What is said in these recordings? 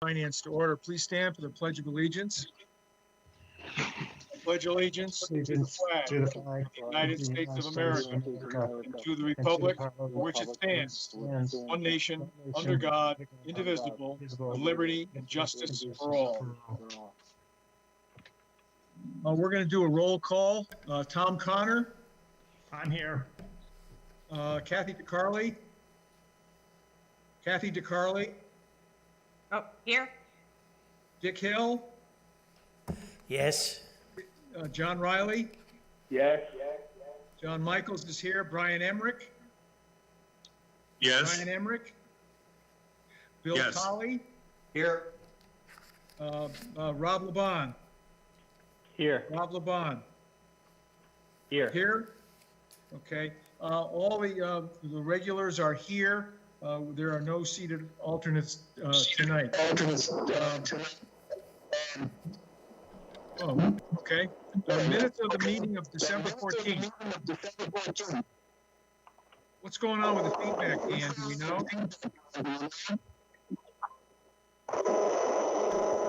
Finance to order. Please stand for the Pledge of Allegiance. I pledge allegiance to the flag to the of flag the United States of America and to the republic for which it stands, one nation, under God, indivisible, with liberty and justice for all. We're going to do a roll call. Tom Connor, I'm here. Kathy DeCarli. Kathy DeCarli, Oh, here? Dick Hill, Yes. John Riley, Yes. John Michaels is here, Brian Emmerich. Yes. Brian Emmerich. Bill Yes. Colley, Here. Rob Laban. Here. Rob Laban, Here. here? Okay, all the regulars are here. There are no seated alternates, tonight. Oh, okay. Minutes of the meeting of December 14th. What's going on with the feedback, Dan? Do we know?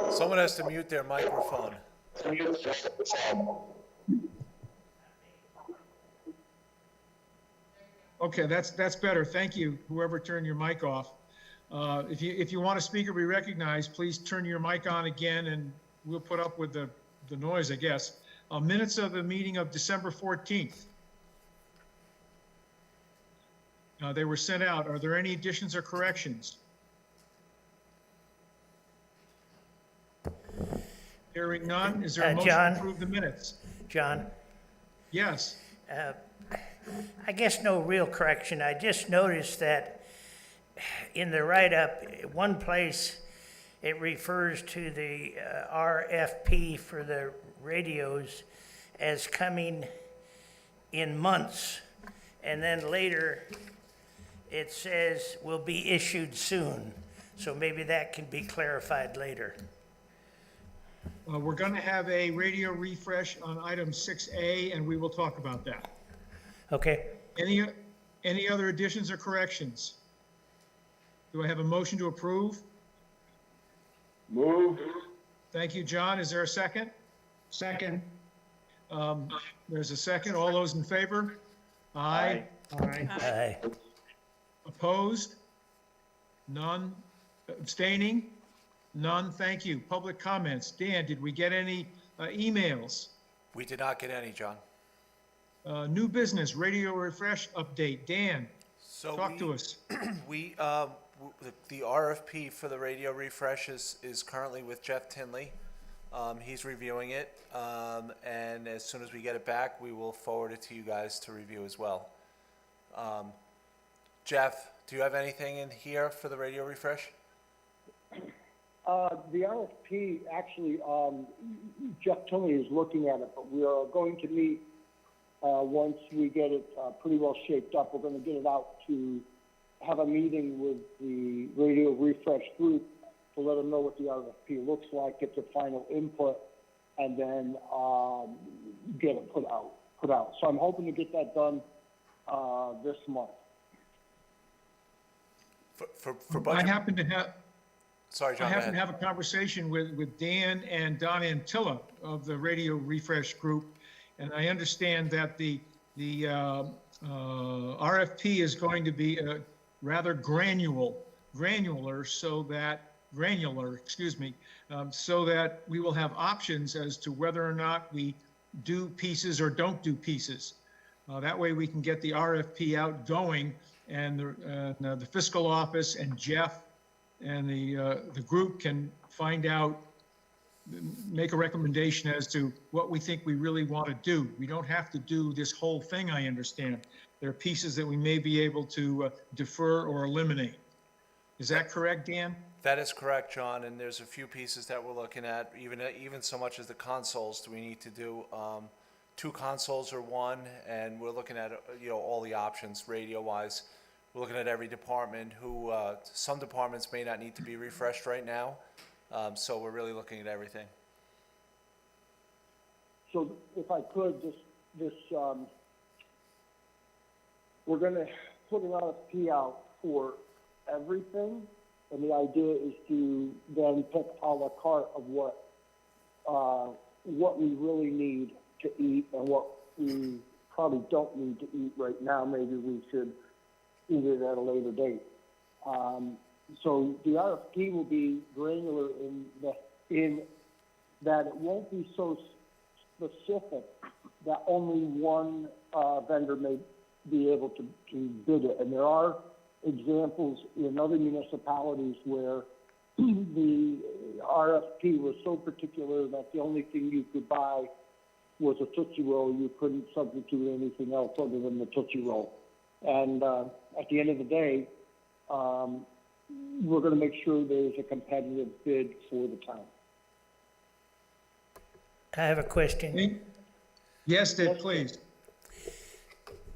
Someone has to mute their microphone. Okay, that's better. Thank you, whoever turned your mic off. If you want a speaker be recognized, please turn your mic on again and we'll put up with the noise, I guess. Minutes of the meeting of December 14th. They were sent out. Are there any additions or corrections? Hearing none, is there a motion John? to approve the minutes? John, Yes. I guess no real correction. I just noticed that in the write-up, one place it refers to the RFP for the radios as coming in months. And then later, it says will be issued soon. So maybe that can be clarified later. We're going to have a radio refresh on item 6A, and we will talk about that. Okay? Any other additions or corrections? Do I have a motion to approve? Move. Thank you, John. Is there a second? Second. There's a second. All those in favor? Aye. Aye. Aye. Opposed? None. Abstaining? None. Thank you. Public comments. Dan, did we get any emails? We did not get any, John. New business, radio refresh update. Dan, So talk to us. The RFP for the radio refresh is currently with Jeff Tinley. He's reviewing it, and as soon as we get it back, we will forward it to you guys to review as well. Jeff, do you have anything in here for the radio refresh? The RFP, actually, Jeff Tilley is looking at it, but we are going to meet, once we get it pretty well shaped up, we're going to get it out to have a meeting with the radio refresh group to let them know what the RFP looks like, get their final input, and then get it put out. So I'm hoping to get that done this month. For budget. I happen to have, Sorry, John. I go happen to ahead. have a conversation with Dan and Don Antilla of the Radio Refresh Group, and I understand that the RFP is going to be rather granular, so that we will have options as to whether or not we do pieces or don't do pieces. That way we can get the RFP out going, and the fiscal office and Jeff and the group can find out, make a recommendation as to what we think we really want to do. We don't have to do this whole thing, I understand. There are pieces that we may be able to defer or eliminate. Is that correct, Dan? That is correct, John, and there's a few pieces that we're looking at, even so much as the consoles. Do we need to do 2 consoles or 1? And we're looking at all the options radio-wise. We're looking at every department who, some departments may not need to be refreshed right now, so we're really looking at everything. So if I could, we're going to put an RFP out for everything, And the idea is to then pick a la carte of what we really need to eat and what we probably don't need to eat right now. Maybe we should eat it at a later date. So the RFP will be granular in that it won't be so specific that only one vendor may be able to bid it. And there are examples in other municipalities where the RFP was so particular that the only thing you could buy was a Tootsie Roll. You couldn't substitute anything else other than the Tootsie Roll. And at the end of the day, we're going to make sure there's a competitive bid for the town. I have a question. Yes, Dick, please.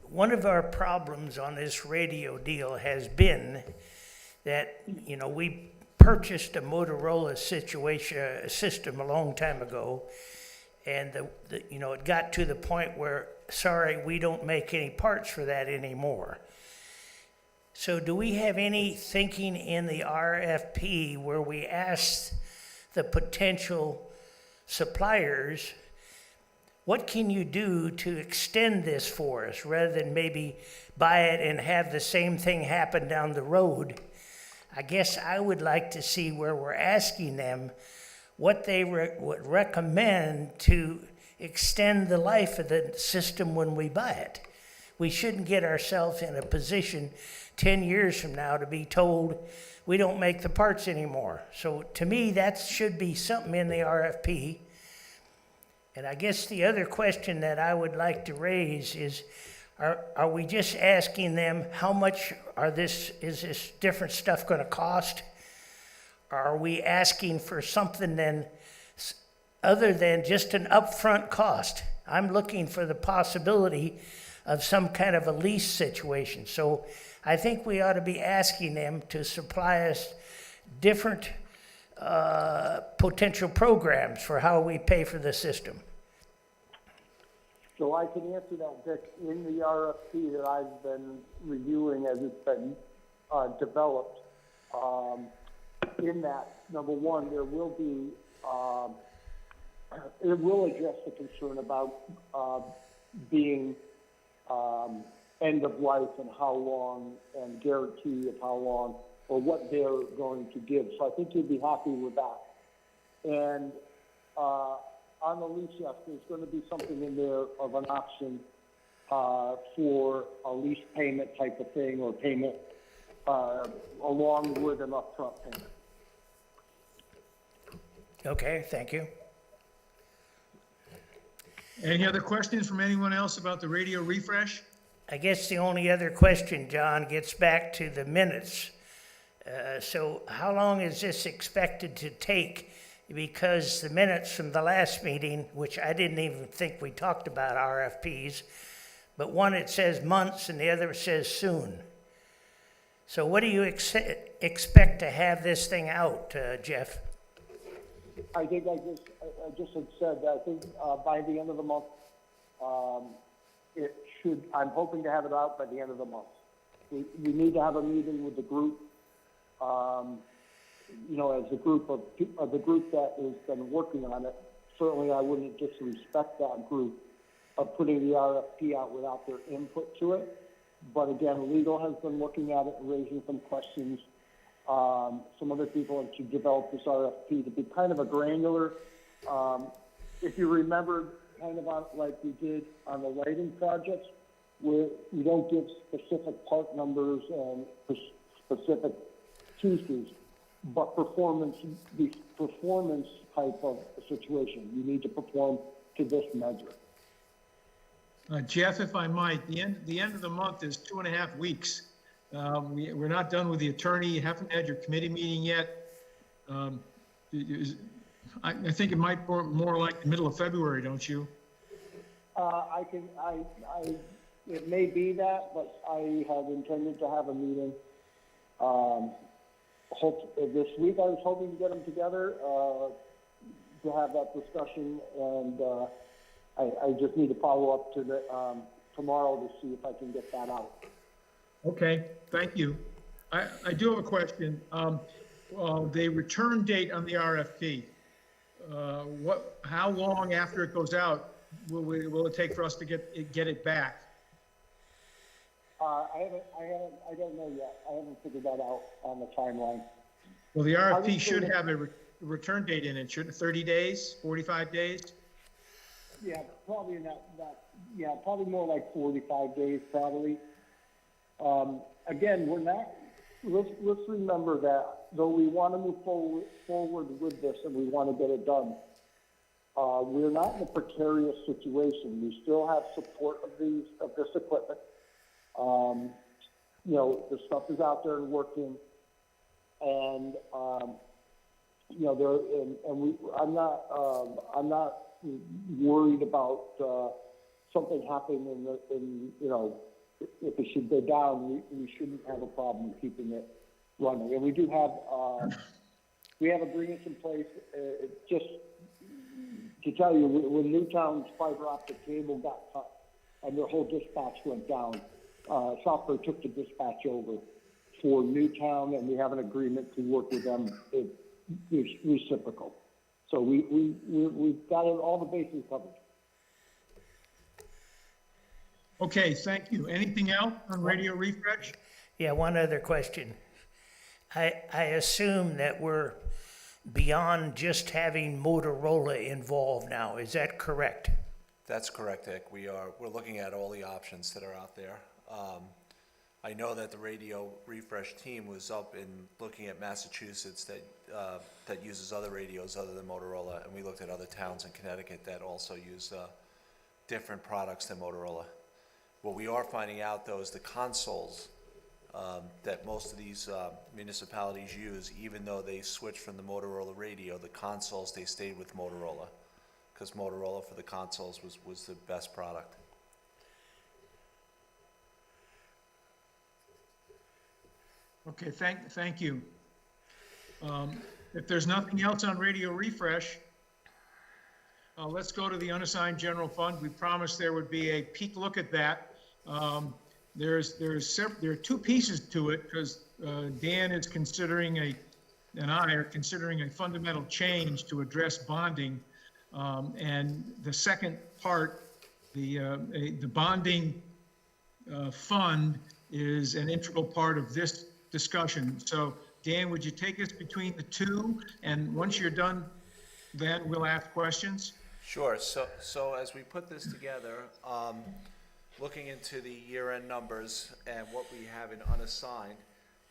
One of our problems on this radio deal has been that, you know, we purchased a Motorola system a long time ago, and you know, it got to the point where, sorry, we don't make any parts for that anymore. So do we have any thinking in the RFP where we ask the potential suppliers, what can you do to extend this for us, rather than maybe buy it and have the same thing happen down the road? I guess I would like to see where we're asking them what they would recommend to extend the life of the system when we buy it. We shouldn't get ourselves in a position 10 years from now to be told we don't make the parts anymore. So to me, that should be something in the RFP. And I guess the other question that I would like to raise is, are we just asking them how much is this different stuff going to cost? Or are we asking for something then other than just an upfront cost? I'm looking for the possibility of some kind of a lease situation. So I think we ought to be asking them to supply us different potential programs for how we pay for the system. So I can answer that, Dick. In the RFP that I've been reviewing as it's been developed, in that, number one, there will be, it will address the concern about being end of life and how long, and guarantee of how long, or what they're going to give. So I think you'd be happy with that. And on the lease, yes, there's going to be something in there of an option for a lease payment type of thing, or payment along with an upfront payment. Okay, thank you. Any other questions from anyone else about the radio refresh? I guess the only other question, John, gets back to the minutes. So how long is this expected to take? Because the minutes from the last meeting, which I didn't even think we talked about RFPs, but one it says months and the other says soon. So what do you expect to have this thing out, Jeff? I think I just had said that I think by the end of the month, it should, I'm hoping to have it out by the end of the month. We need to have a meeting with the group, you know, as a group of the group that has been working on it. Certainly I wouldn't disrespect that group of putting the RFP out without their input to it. But again, legal has been looking at it and raising some questions. Some other people to develop this RFP to be kind of a granular, if you remember, kind of on, like we did on the lighting projects, where we don't give specific part numbers and specific pieces, but the performance type of situation. You need to perform to this measure. Jeff, if I might, the end of the month is 2.5 weeks. We're not done with the attorney. You haven't had your committee meeting yet. I think it might be more like the middle of February, don't you? It may be that, but I have intended to have a meeting. This week I was hoping to get them together to have that discussion, and I just need to follow up to the tomorrow to see if I can get that out. Okay, thank you. I do have a question. the return date on the RFP, how long after it goes out will it take for us to get it back? I don't know yet. I haven't figured that out on the timeline. Well, the I would RFP say should that- have a return date in it, shouldn't it? 30 days, 45 days? Yeah, probably in yeah, probably more like 45 days, probably. Again, let's remember that though we want to move forward with this and we want to get it done, we're not in a precarious situation. We still have support of this equipment. You know, the stuff is out there and working, and you know, I'm not worried about something happening in you know, if it should go down, we shouldn't have a problem keeping it running. And we do have agreements in place. Just to tell you, when Newtown's fiber optic cable got cut and their whole dispatch went down, Southbury took the dispatch over for Newtown, and we have an agreement to work with them. It's reciprocal. So we've got all the bases covered. Okay, thank you. Anything else on radio refresh? Yeah, one other question. I assume that we're beyond just having Motorola involved now. Is that correct? That's correct, Dick. We're looking at all the options that are out there. I know that the radio refresh team was up in looking at Massachusetts that uses other radios other than Motorola, and we looked at other towns in Connecticut that also use different products than Motorola. What we are finding out, though, is the consoles that most of these municipalities use, even though they switched from the Motorola radio, the consoles, they stayed with Motorola, because Motorola for the consoles was the best product. Okay, thank you. If there's nothing else on radio refresh, let's go to the unassigned general fund. We promised there would be a peek look at that. There are two pieces to it, because Dan is considering and I are considering a fundamental change to address bonding. And the second part, the bonding fund is an integral part of this discussion. So Dan, would you take us between the two? And once you're done, then we'll ask questions. Sure. So as we put this together, looking into the year-end numbers and what we have in unassigned,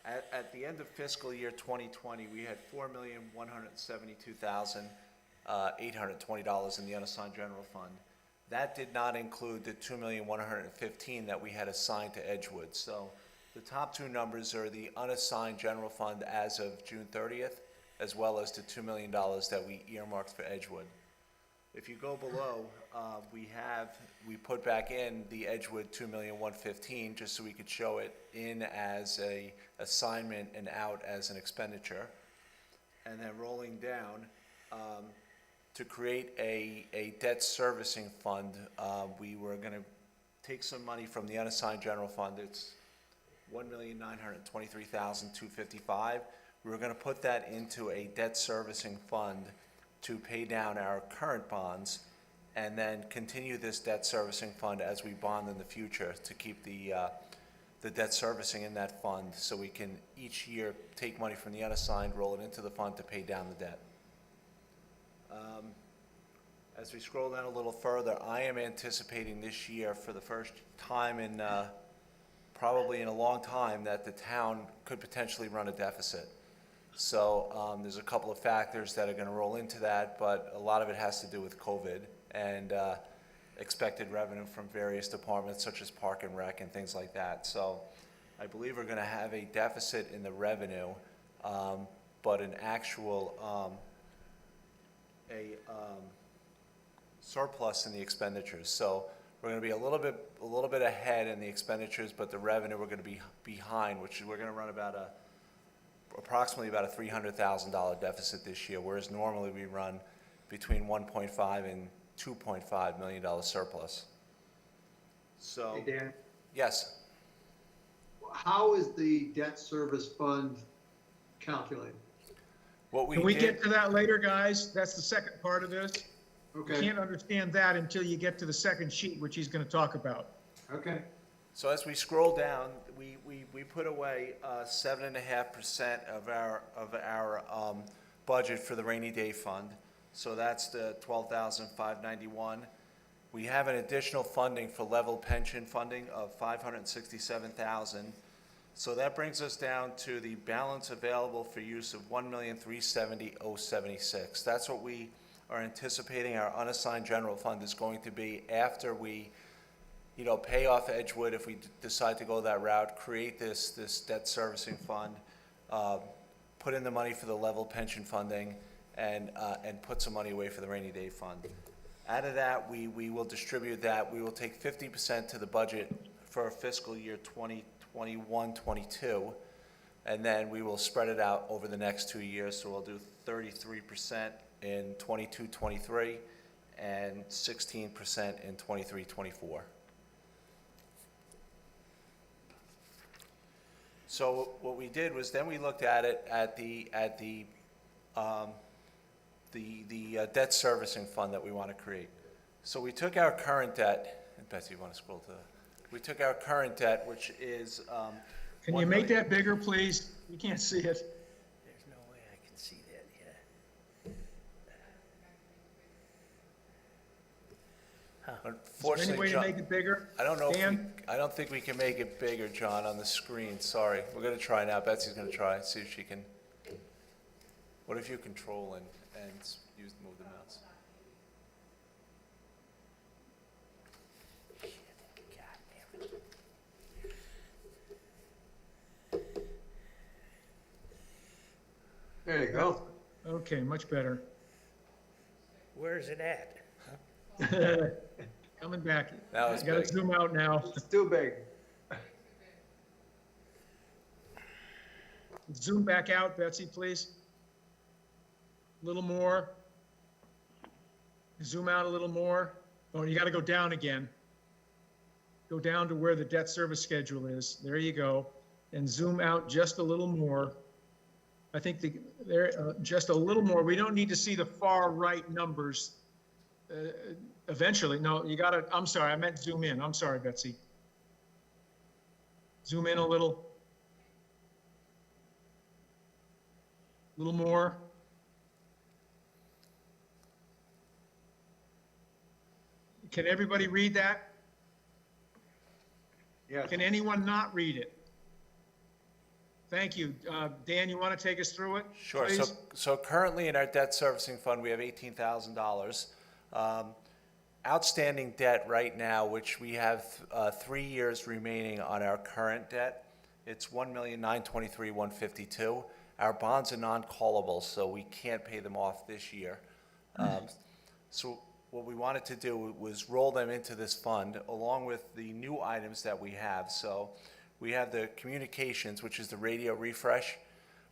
at the end of fiscal year 2020, we had $4,172,820 in the unassigned general fund. That did not include the $2,115,000 that we had assigned to Edgewood. So the top two numbers are the unassigned general fund as of June 30th, as well as the $2 million that we earmarked for Edgewood. If you go below, we put back in the Edgewood $2,115,000 just so we could show it in as a assignment and out as an expenditure. And then rolling down, to create a debt servicing fund, we were going to take some money from the unassigned general fund. It's $1,923,255. We were going to put that into a debt servicing fund to pay down our current bonds, and then continue this debt servicing fund as we bond in the future to keep the debt servicing in that fund, so we can each year take money from the unassigned, roll it into the fund to pay down the debt. As we scroll down a little further, I am anticipating this year, for the first time in probably in a long time, that the town could potentially run a deficit. So there's a couple of factors that are going to roll into that, but a lot of it has to do with COVID and expected revenue from various departments such as Park and Rec and things like that. So I believe we're going to have a deficit in the revenue, but an actual surplus in the expenditures. So we're going to be a little bit ahead in the expenditures, but the revenue we're going to be behind, which is we're going to run approximately about a $300,000 deficit this year, whereas normally we run between $1.5 and $2.5 million surplus. So, Hey, Dan, yes, how is the debt service fund calculated? What we Can we did, get to that later, guys? That's the second part of this. You Okay, can't understand that until you get to the second sheet, which he's going to talk about. okay. so as we scroll down, we put away 7.5% of our budget for the rainy day fund. So that's the 12,591. We have an additional funding for level pension funding of 567,000. So that brings us down to the balance available for use of 1,370,076. That's what we are anticipating our unassigned general fund is going to be after we, pay off Edgewood if we decide to go that route, create this debt servicing fund, put in the money for the level pension funding, and put some money away for the rainy day fund. Out of that, we will distribute that. We will take 50% to the budget for fiscal year 2021-22, and then we will spread it out over the next 2 years. So we'll do 33% in 22-23 and 16% in 23-24. So what we did was then we looked at it at the debt servicing fund that we want to create. So we took our current debt, and Betsy, you want to scroll to, we took our current debt, which is, Can you make that bigger, please? You can't see it. There's no way I can see that, yeah. Is there any unfortunately, way to John, make it bigger? I don't know Dan? I don't think we can make it bigger, John, on the screen, sorry. We're gonna try now, Betsy's gonna try, see if she can. What if you control and move the mouse? God damn it. There you go. Okay, much better. Where's it at? Coming back. Now it's I gotta big. zoom out now. It's too big. Zoom back out, Betsy, please. A little more. Zoom out a little more. Oh, you gotta go down again. Go down to where the debt service schedule is. There you go. And zoom out just a little more. I think just a little more. We don't need to see the far right numbers. Eventually, no, you gotta, I'm sorry, I meant zoom in. I'm sorry, Betsy. Zoom in a little. Little more. Can everybody read that? Yes. Can anyone not read it? Thank you. Dan, you want to take us through it? Sure, please? so currently in our debt servicing fund, we have $18,000. Outstanding debt right now, which we have 3 years remaining on our current debt, it's $1,923,152. Our bonds are non-callable, so we can't pay them off this year. So what we wanted to do was roll them into this fund along with the new items that we have. So we have the communications, which is the radio refresh.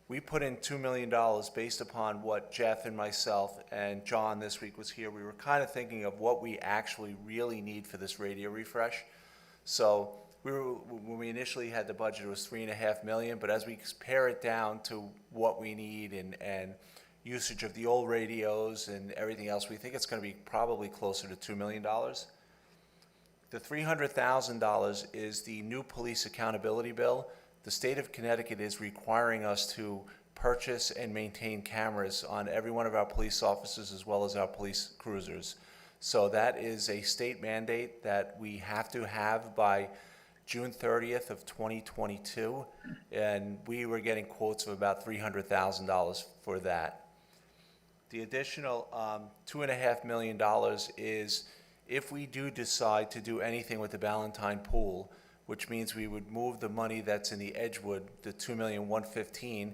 We put in $2 million based upon what Jeff and myself and John this week was here. We were kind of thinking of what we actually really need for this radio refresh. So when we initially had the budget, it was $3.5 million, but as we pare it down to what we need and usage of the old radios and everything else, we think it's going to be probably closer to $2 million. The $300,000 is the new police accountability bill. The state of Connecticut is requiring us to purchase and maintain cameras on every one of our police officers as well as our police cruisers. So that is a state mandate that we have to have by June 30th of 2022, and we were getting quotes of about $300,000 for that. The additional $2.5 million is if we do decide to do anything with the Ballantine pool, which means we would move the money that's in the Edgewood, the $2,115,000,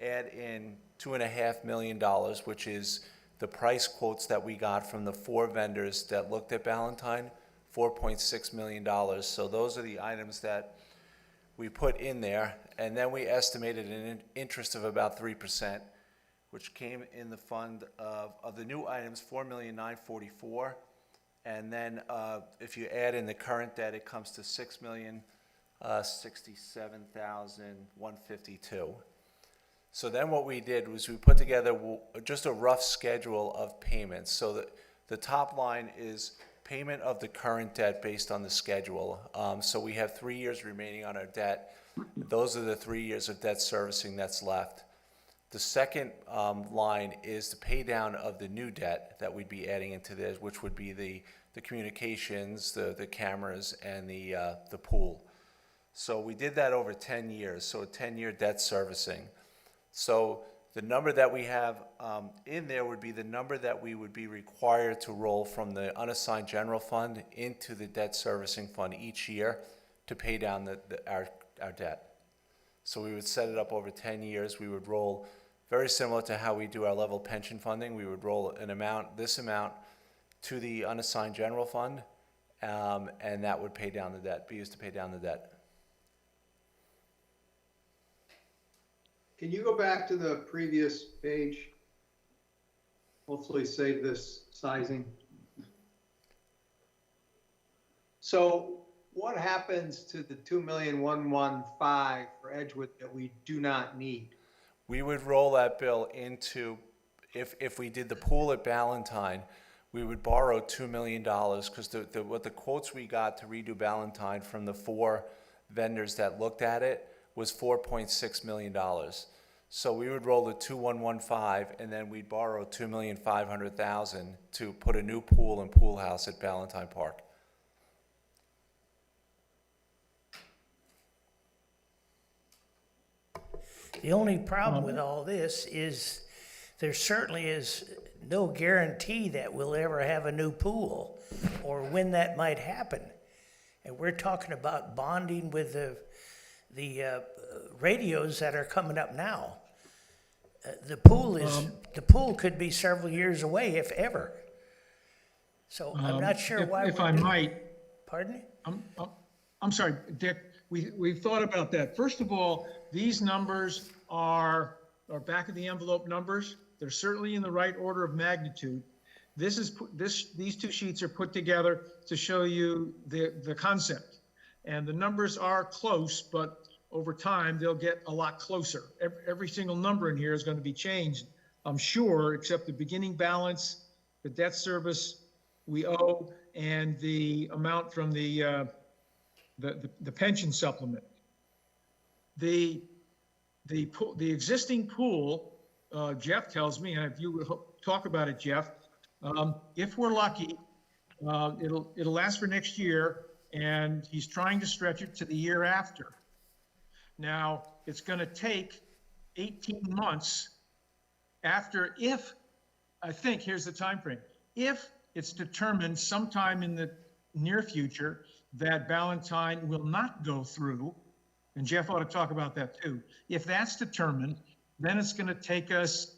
add in $2.5 million, which is the price quotes that we got from the 4 vendors that looked at Ballantine, $4.6 million. So those are the items that we put in there, and then we estimated an interest of about 3%, which came in the fund of the new items, $4,944,000. And then if you add in the current debt, it comes to $6,067,152. So then what we did was we put together just a rough schedule of payments. So that the top line is payment of the current debt based on the schedule. So we have 3 years remaining on our debt. Those are the 3 years of debt servicing that's left. The second line is the pay down of the new debt that we'd be adding into this, which would be the communications, the cameras, and the pool. So we did that over 10 years, so a 10-year debt servicing. So the number that we have in there would be the number that we would be required to roll from the unassigned general fund into the debt servicing fund each year to pay down our debt. So we would set it up over 10 years. We would roll, very similar to how we do our level pension funding, we would roll this amount to the unassigned general fund, and that would pay down the debt, be used to pay down the debt. Can you go back to the previous page? Hopefully save this sizing. So what happens to the 2,115,000 for Edgewood that we do not need? We would roll that bill into, if we did the pool at Ballantyne, we would borrow $2 million, because what the quotes we got to redo Ballantyne from the 4 vendors that looked at it was $4.6 million. So we would roll the 2,115, and then we'd borrow $2,500,000 to put a new pool and pool house at Ballantyne Park. The only problem with all this is there certainly is no guarantee that we'll ever have a new pool or when that might happen. And we're talking about bonding with the radios that are coming up now. The pool could be several years away, if ever. So I'm not sure why. If I might, Pardon me? I'm sorry, Dick, we've thought about that. First of all, these numbers are back of the envelope numbers. They're certainly in the right order of magnitude. These 2 sheets are put together to show you the concept. And the numbers are close, but over time, they'll get a lot closer. Every single number in here is going to be changed, I'm sure, except the beginning balance, the debt service we owe, and the amount from the pension supplement. The existing pool, Jeff tells me, and if you would talk about it, Jeff, if we're lucky, it'll last for next year, and he's trying to stretch it to the year after. Now, it's going to take 18 months after, here's the time frame. If it's determined sometime in the near future that Ballantyne will not go through, and Jeff ought to talk about that too. If that's determined, then it's going to take us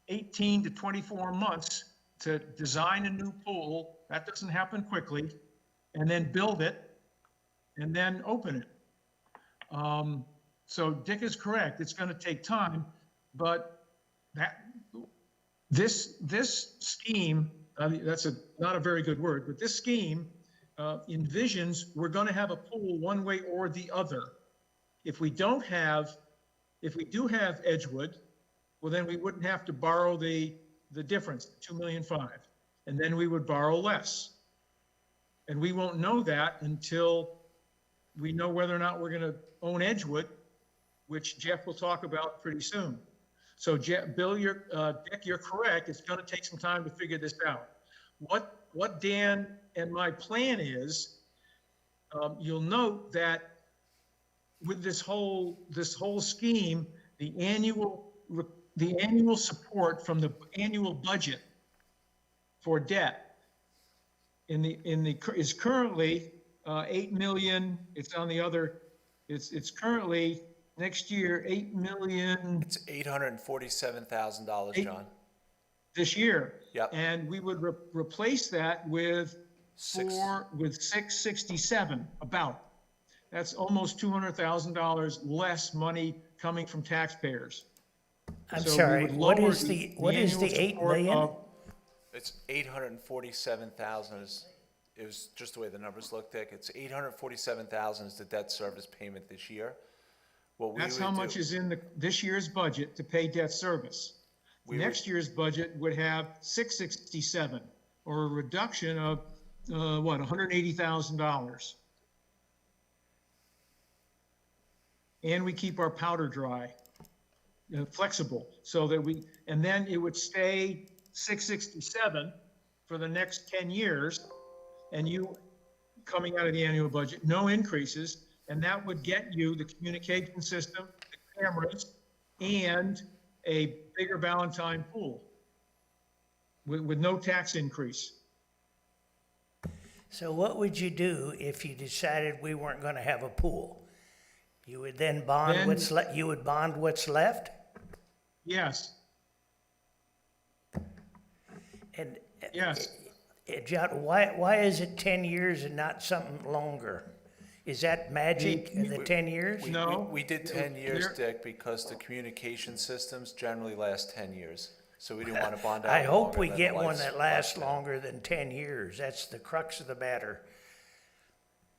18 to 24 months to design a new pool. That doesn't happen quickly. And then build it and then open it. So Dick is correct. It's going to take time, but this scheme, that's not a very good word, but this scheme envisions we're going to have a pool one way or the other. If we do have Edgewood, well, then we wouldn't have to borrow the difference, $2.5 million, and then we would borrow less. And we won't know that until we know whether or not we're going to own Edgewood, which Jeff will talk about pretty soon. So Dick, you're correct. It's going to take some time to figure this out. What Dan and my plan is, you'll note that with this whole scheme, the annual support from the annual budget for debt is currently 8 million. It's on the other. It's currently next year 8 million. It's $847,000, John. This year. Yep. And we would replace that with 667 about. That's almost $200,000 less money coming from taxpayers. I'm So we sorry, would what lower is the 8 support million? of- It's 847,000. It was just the way the numbers looked, Dick. It's 847,000 is the debt service payment this year. What we That's how would much do- is in this year's budget to pay debt service. We would- Next year's budget would have 667, or a reduction of, what, $180,000. And we keep our powder dry, flexible, so that and then it would stay 667 for the next 10 years, and you, coming out of the annual budget, no increases, and that would get you the communication system, the cameras, and a bigger Valentine pool with no tax increase. So what would you do if you decided we weren't gonna have a pool? You would then bond Then- you would bond what's left? Yes, And, yes. John, why is it 10 years and not something longer? Is that magic in the 10 years? No. We did 10 years, There- Dick, because the communication systems generally last 10 years. So we didn't want to bond out I hope longer we than get the one that lasts lifespan. longer than 10 years. That's the crux of the matter.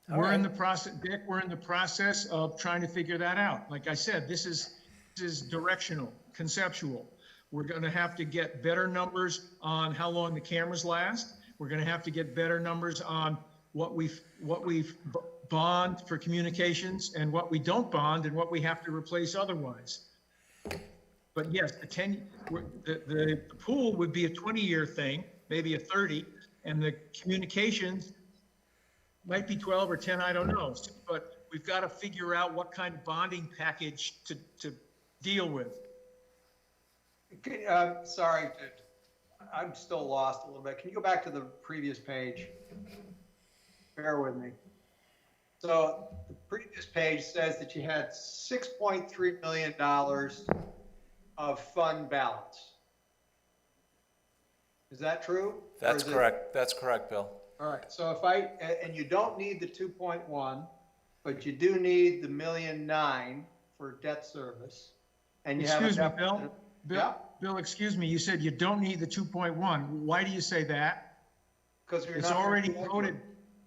We're in the process, Dick, we're in the process of trying to figure that out. Like I said, this is directional, conceptual. We're gonna have to get better numbers on how long the cameras last. We're gonna have to get better numbers on what we've bond for communications and what we don't bond and what we have to replace otherwise. But yes, the pool would be a 20-year thing, maybe a 30, and the communications might be 12 or 10, I don't know. But we've got to figure out what kind of bonding package to deal with. Sorry, I'm still lost a little bit. Can you go back to the previous page? Bear with me. So the previous page says that you had $6.3 million of fund balance. Is that true? Or That's is it- correct. That's correct, Bill. All right, so and you don't need the 2.1, but you do need the $1.9 million for debt service. And you have a Excuse me, deficit- Yeah. Bill, excuse me, you said you don't need the 2.1. Why do you say that? Because you're It's not. already voted,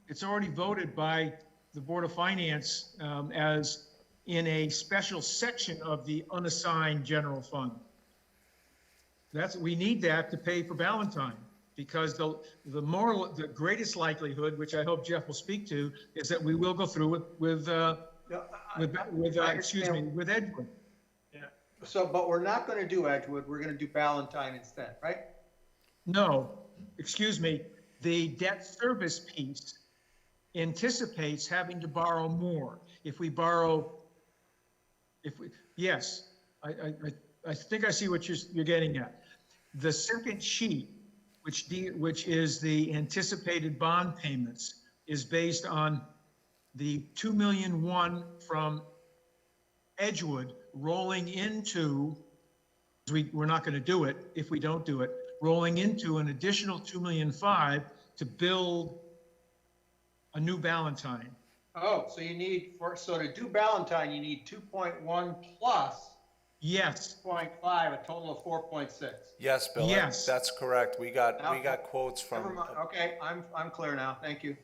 it's already voted by the Board of Finance as in a special section of the unassigned general fund. We need that to pay for Valentine, because the greatest likelihood, which I hope Jeff will speak to, is that we will go through with Edgewood. So, but we're not going to do Edgewood, we're going to do Ballantyne instead, right? No, excuse me, the debt service piece anticipates having to borrow more. Yes, I think I see what you're getting at. The second sheet, which is the anticipated bond payments, is based on the 2 million one from Edgewood rolling into, we're not going to do it if we don't do it, rolling into an additional 2.5 million to build a new Ballantyne. Oh, so you need, so to do Ballantyne, you need 2.1 plus Yes, 0.5, a total of 4.6. Yes, Bill. Yes. That's correct. We got quotes Never from, mind, okay, I'm clear now, thank you.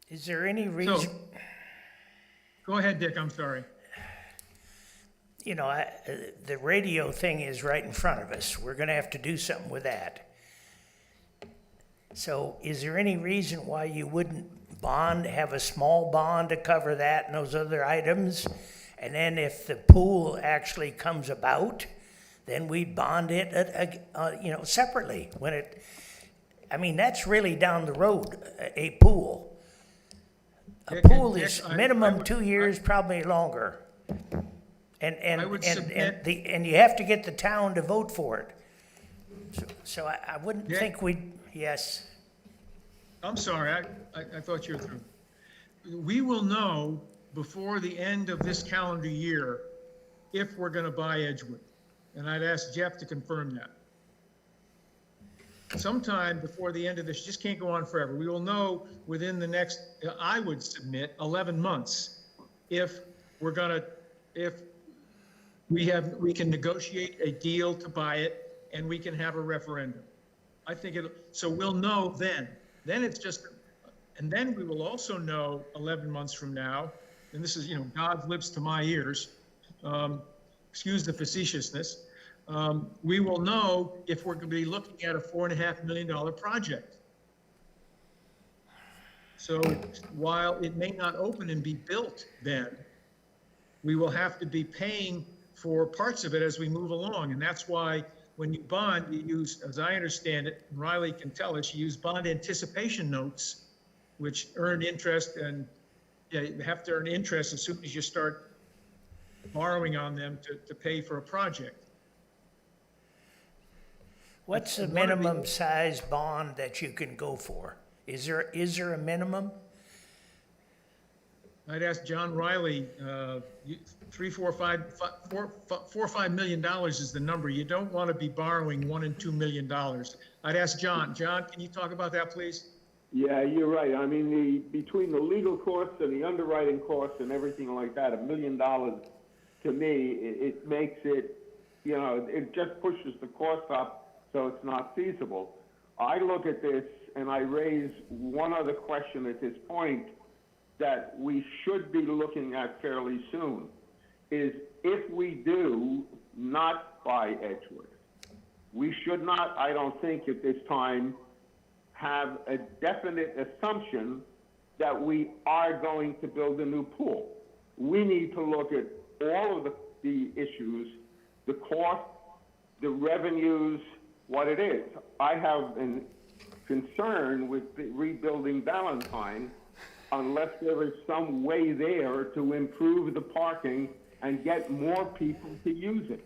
Is there any reason, go ahead, Dick, I'm sorry. you know, the radio thing is right in front of us. We're gonna have to do something with that. So is there any reason why you wouldn't have a small bond to cover that and those other items? And then if the pool actually comes about, then we bond it, separately I mean, that's really down the road, a pool. A Dick, pool Dick, is I minimum would- 2 years, probably longer. I would submit- And you have to get the town to vote for it. So I wouldn't Dick? think yes. I'm sorry, I thought you were through. We will know before the end of this calendar year if we're going to buy Edgewood. And I'd ask Jeff to confirm that. Sometime before the end of this, just can't go on forever. We will know within the next, I would submit, 11 months, if we can negotiate a deal to buy it and we can have a referendum. So we'll know then. Then it's just And then we will also know 11 months from now, and this is, God's lips to my ears, excuse the facetiousness, we will know if we're going to be looking at a $4.5 million project. So while it may not open and be built then, we will have to be paying for parts of it as we move along. And that's why when you bond, you use, as I understand it, and Riley can tell us, you use bond anticipation notes, which earn interest, and you have to earn interest as soon as you start borrowing on them to pay for a project. What's the And one of the- minimum size bond that you can go for? Is there a minimum? I'd ask John Riley, $4 or $5 million is the number. You don't want to be borrowing $1 and $2 million. I'd ask John. John, can you talk about that, please? Yeah, you're right. I mean, between the legal costs and the underwriting costs and everything like that, $1 million, to me, it makes it, it just pushes the cost up, so it's not feasible. I look at this and I raise one other question at this point that we should be looking at fairly soon, is if we do not buy Edgewood, we should not, I don't think at this time, have a definite assumption that we are going to build a new pool. We need to look at all of the issues, the cost, the revenues, what it is. I have a concern with rebuilding Valentine unless there is some way there to improve the parking and get more people to use it.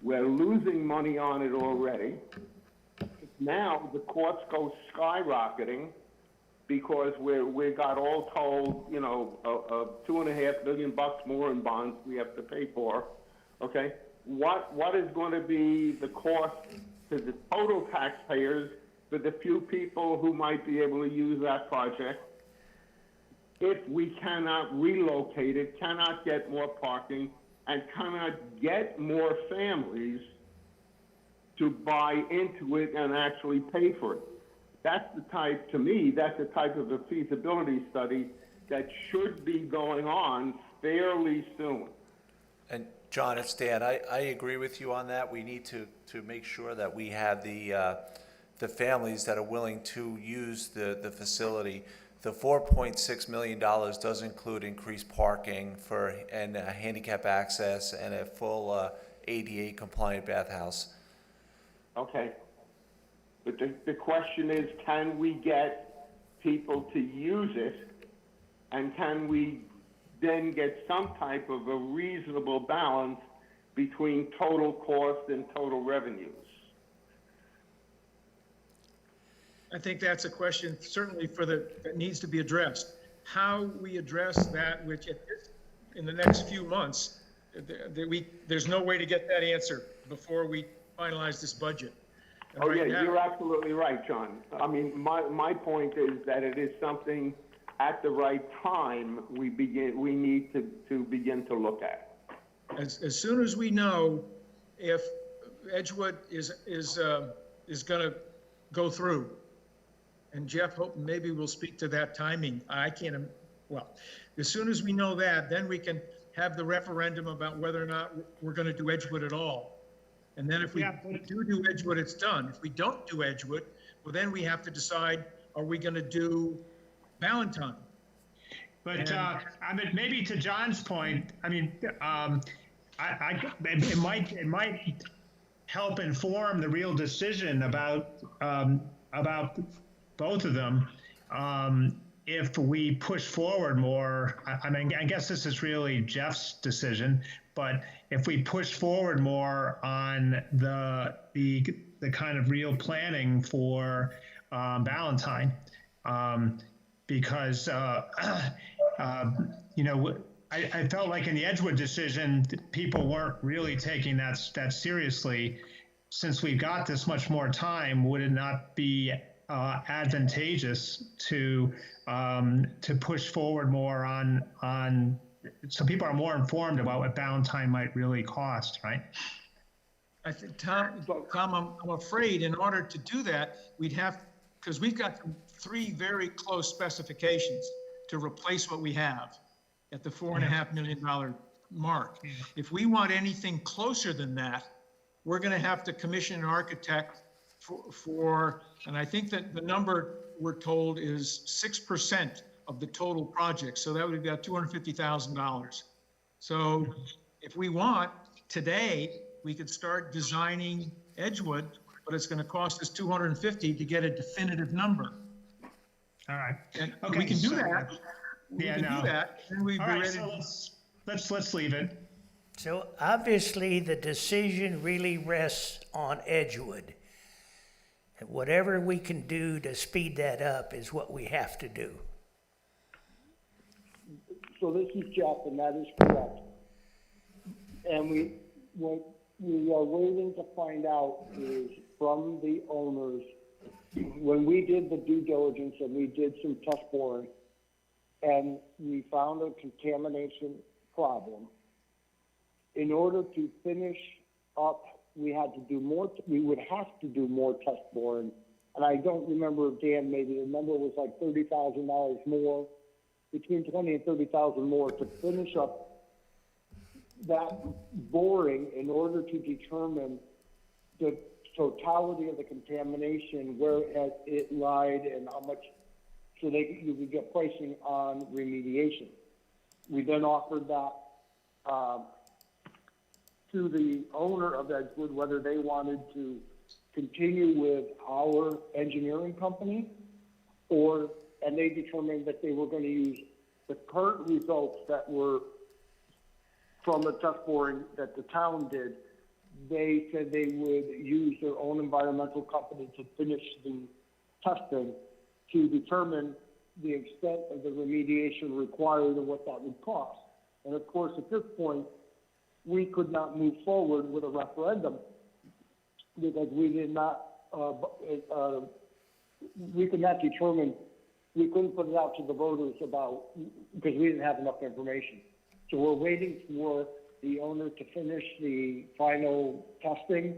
We're losing money on it already. Now the costs go skyrocketing because we got all told, $2.5 million more in bonds we have to pay for. Okay, what is going to be the cost to the total taxpayers for the few people who might be able to use that project if we cannot relocate it, cannot get more parking, and cannot get more families to buy into it and actually pay for it? That's the type, to me, that's the type of a feasibility study that should be going on fairly soon. And John, it's Dan. I agree with you on that. We need to make sure that we have the families that are willing to use the facility. The $4.6 million does include increased parking and handicap access and a full ADA compliant bathhouse. Okay. But the question is, can we get people to use it, and can we then get some type of a reasonable balance between total cost and total revenues? I think that's a question certainly that needs to be addressed. How we address that, which in the next few months, there's no way to get that answer before we finalize this budget. And Oh, right yeah, now- you're absolutely right, John. I mean, my point is that it is something at the right time we need to begin to look at. As soon as we know if Edgewood is going to go through, and Jeff, hope maybe we'll speak to that timing. As soon as we know that, then we can have the referendum about whether or not we're going to do Edgewood at all. And then if we do Edgewood, it's done. If we don't do Edgewood, well, then we have to decide, are we going to do Valentine? But I mean, maybe to John's point, I mean, it might help inform the real decision about both of them. If we push forward more, I mean, I guess this is really Jeff's decision, but if we push forward more on the kind of real planning for Valentine, because I felt like in the Edgewood decision, people weren't really taking that seriously. Since we've got this much more time, would it not be advantageous to push forward more on so people are more informed about what Valentine might really cost, right? I think, Tom, I'm afraid in order to do that, we'd have, because we've got some three very close specifications to replace what we have at the $4.5 million mark. If we want anything closer than that, we're going to have to commission an architect for, and I think that the number we're told is 6% of the total project. So that would be about $250,000. So if we want, today, we could start designing Edgewood, but it's going to cost us $250 to get a definitive number. All right. And Okay, we can do so- that. We Yeah, can no. do that, and we'd All be right, ready. so let's leave it. So obviously, the decision really rests on Edgewood. And whatever we can do to speed that up is what we have to do. So this is Jeff, and that is correct. And what we are waiting to find out is from the owners, when we did the due diligence and we did some test boring, and we found a contamination problem, in order to finish up, we would have to do more test boring. And I don't remember, Dan, maybe the number was like $30,000 more, between $20,000 and $30,000 more to finish up that boring in order to determine the totality of the contamination, where it lied and how much, so you could get pricing on remediation. We then offered that to the owner of Edgewood, whether they wanted to continue with our engineering company, and they determined that they were going to use the current results that were from the test boring that the town did. They said they would use their own environmental company to finish the testing to determine the extent of the remediation required and what that would cost. And of course, at this point, we could not move forward with a referendum because we did not, we could not determine, we couldn't put it out to the voters because we didn't have enough information. So we're waiting for the owner to finish the final testing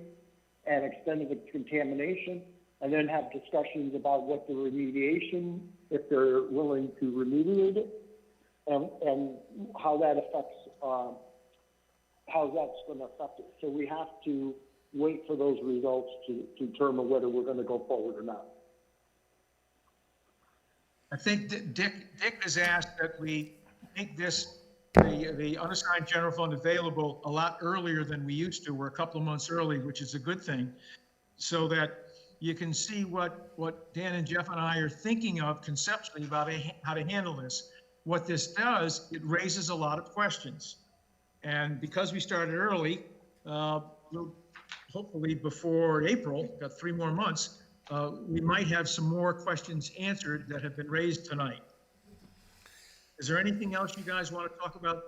and extent of the contamination, and then have discussions about what the remediation, if they're willing to remediate it, and how that affects, how that's going to affect it. So we have to wait for those results to determine whether we're going to go forward or not. I think Dick has asked that we make this, the unassigned general fund available a lot earlier than we used to. We're a couple of months early, which is a good thing, so that you can see what Dan and Jeff and I are thinking of conceptually about how to handle this. What this does, it raises a lot of questions. And because we started early, we'll hopefully before April, got 3 more months, we might have some more questions answered that have been raised tonight. Is there anything else you guys want to talk about,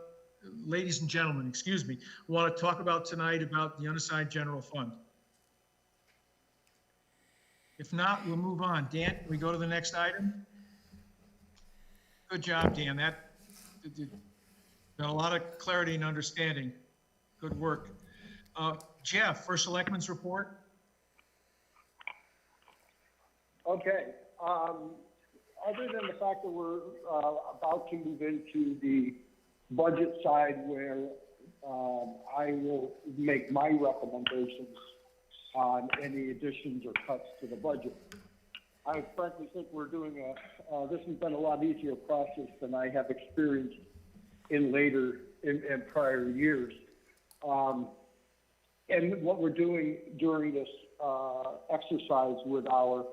ladies and gentlemen, excuse me, want to talk about tonight about the unassigned general fund? If not, we'll move on. Dan, can we go to the next item? Good job, Dan. That got a lot of clarity and understanding. Good work. Jeff, First Selectman's report. Okay. Other than the fact that we're about to move into the budget side where I will make my recommendations on any additions or cuts to the budget, I frankly think we're doing this has been a lot easier process than I have experienced in prior years. And what we're doing during this exercise with our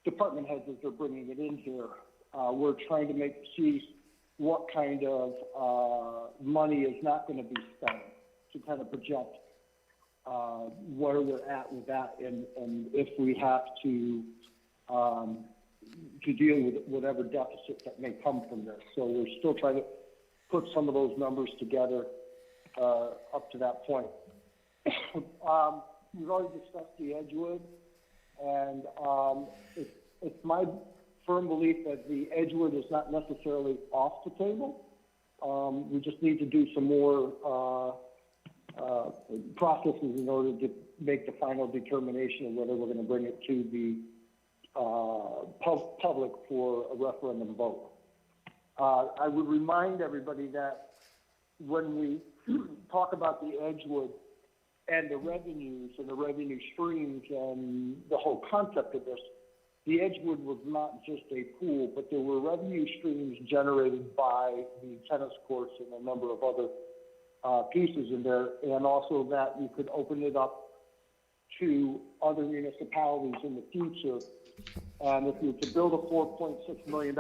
department heads as they're bringing it in here, we're trying to see what kind of money is not going to be spent to kind of project where we're at with that, and if we have to deal with whatever deficit that may come from this. So we're still trying to put some of those numbers together up to that point. We've already discussed the Edgewood, and it's my firm belief that the Edgewood is not necessarily off the table. We just need to do some more processes in order to make the final determination of whether we're going to bring it to the public for a referendum vote. I would remind everybody that when we talk about the Edgewood and the revenues and the revenue streams and the whole concept of this, the Edgewood was not just a pool, but there were revenue streams generated by the tennis courts and a number of other pieces in there, and also that you could open it up to other municipalities in the future. And if you were to build a $4.6 million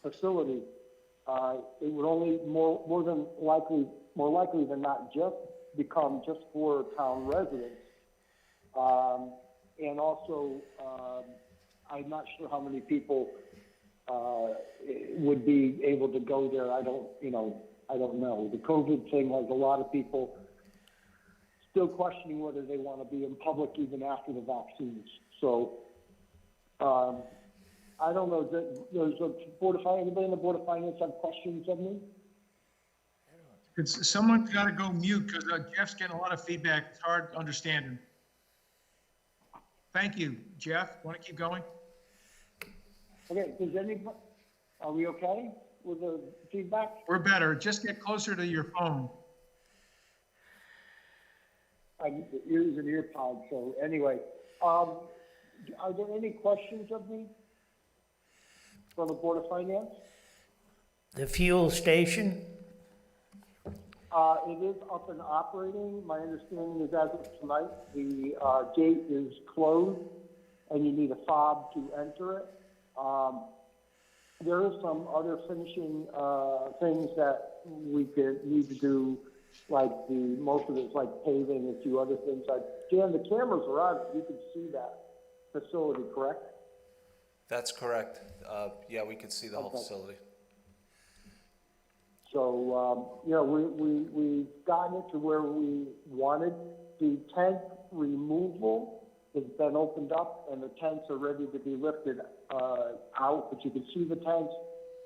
facility, it would only more likely than not just become just for town residents. And also, I'm not sure how many people would be able to go there. I don't know. The COVID thing has a lot of people still questioning whether they want to be in public even after the vaccines. So, I don't know. Does anybody in the Board of Finance have questions of me? Someone's got to go mute because Jeff's getting a lot of feedback. It's hard to understand him. Thank you, Jeff. Want to keep going? Okay, are we okay with the feedback? We're better. Just get closer to your phone. I'm ears and ear pods, so anyway. Are there any questions of me from the Board of Finance? The fuel station? It is up and operating. My understanding is as of tonight, the gate is closed and you need a fob to enter it. There is some other finishing things that we need to do, like most of it's like paving and a few other things. Dan, the cameras are on. You can see that facility, correct? That's correct. Yeah, we could see the whole Okay. facility. So, we've gotten it to where we wanted. The tent removal has been opened up and the tents are ready to be lifted out, but you can see the tents.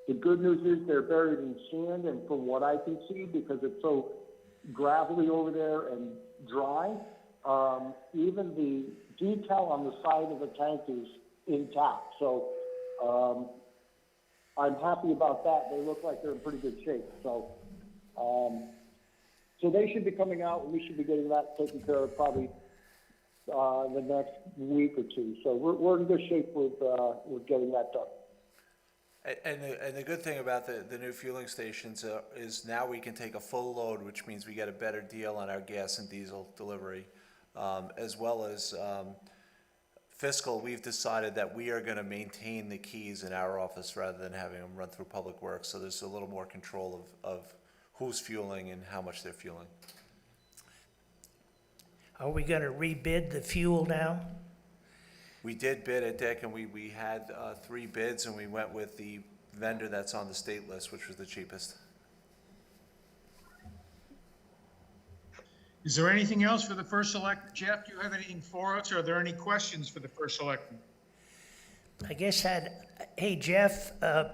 The good news is they're buried in sand, and from what I can see, because it's so gravelly over there and dry, even the detail on the side of the tank is intact. So, I'm happy about that. They look like they're in pretty good shape. So, so they should be coming out, and we should be getting that taken care of probably the next week or two. So we're in good shape with getting that done. And the good thing about the new fueling stations is now we can take a full load, which means we get a better deal on our gas and diesel delivery, as well as fiscal. We've decided that we are going to maintain the keys in our office rather than having them run through Public Works. So there's a little more control of who's fueling and how much they're fueling. Are we gonna rebid the fuel now? We did bid it, Dick, and we had 3 bids, and we went with the vendor that's on the state list, which was the cheapest. Is there anything else for the first select? Jeff, do you have anything for us? Or are there any questions for the first selectman? I guess hey Jeff,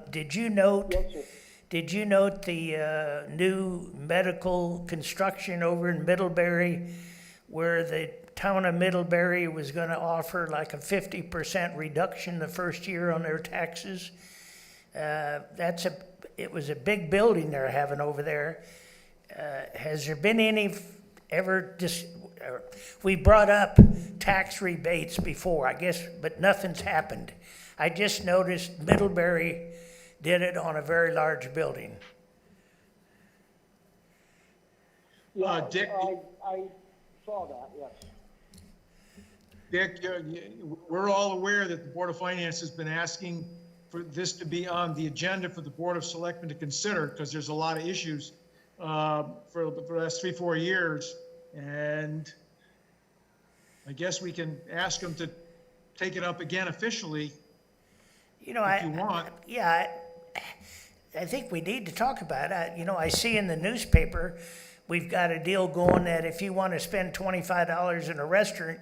did you note Yes, sir. the new medical construction over in Middlebury, where the town of Middlebury was gonna offer like a 50% reduction the first year on their taxes? It was a big building they're having over there. Has there been any we brought up tax rebates before, I guess, but nothing's happened. I just noticed Middlebury did it on a very large building. Yeah, Dick? I saw that, yes. Dick, we're all aware that the Board of Finance has been asking for this to be on the agenda for the Board of Selectmen to consider, because there's a lot of issues for the last 3-4 years. And I guess we can ask them to take it up again officially. You know, If you want. I think we need to talk about it. You know, I see in the newspaper, we've got a deal going that if you want to spend $25 in a restaurant,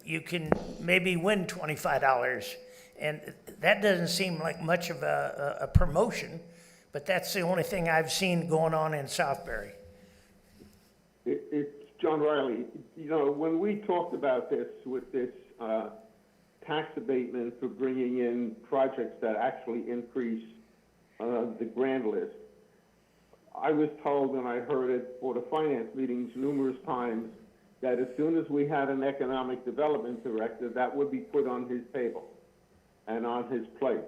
you can maybe win $25. And that doesn't seem like much of a promotion, but that's the only thing I've seen going on in Southbury. It's John Riley. You know, when we talked about this with this tax abatement for bringing in projects that actually increase the grand list. I was told, and I heard it for the finance meetings numerous times, that as soon as we had an economic development director, that would be put on his table and on his plate.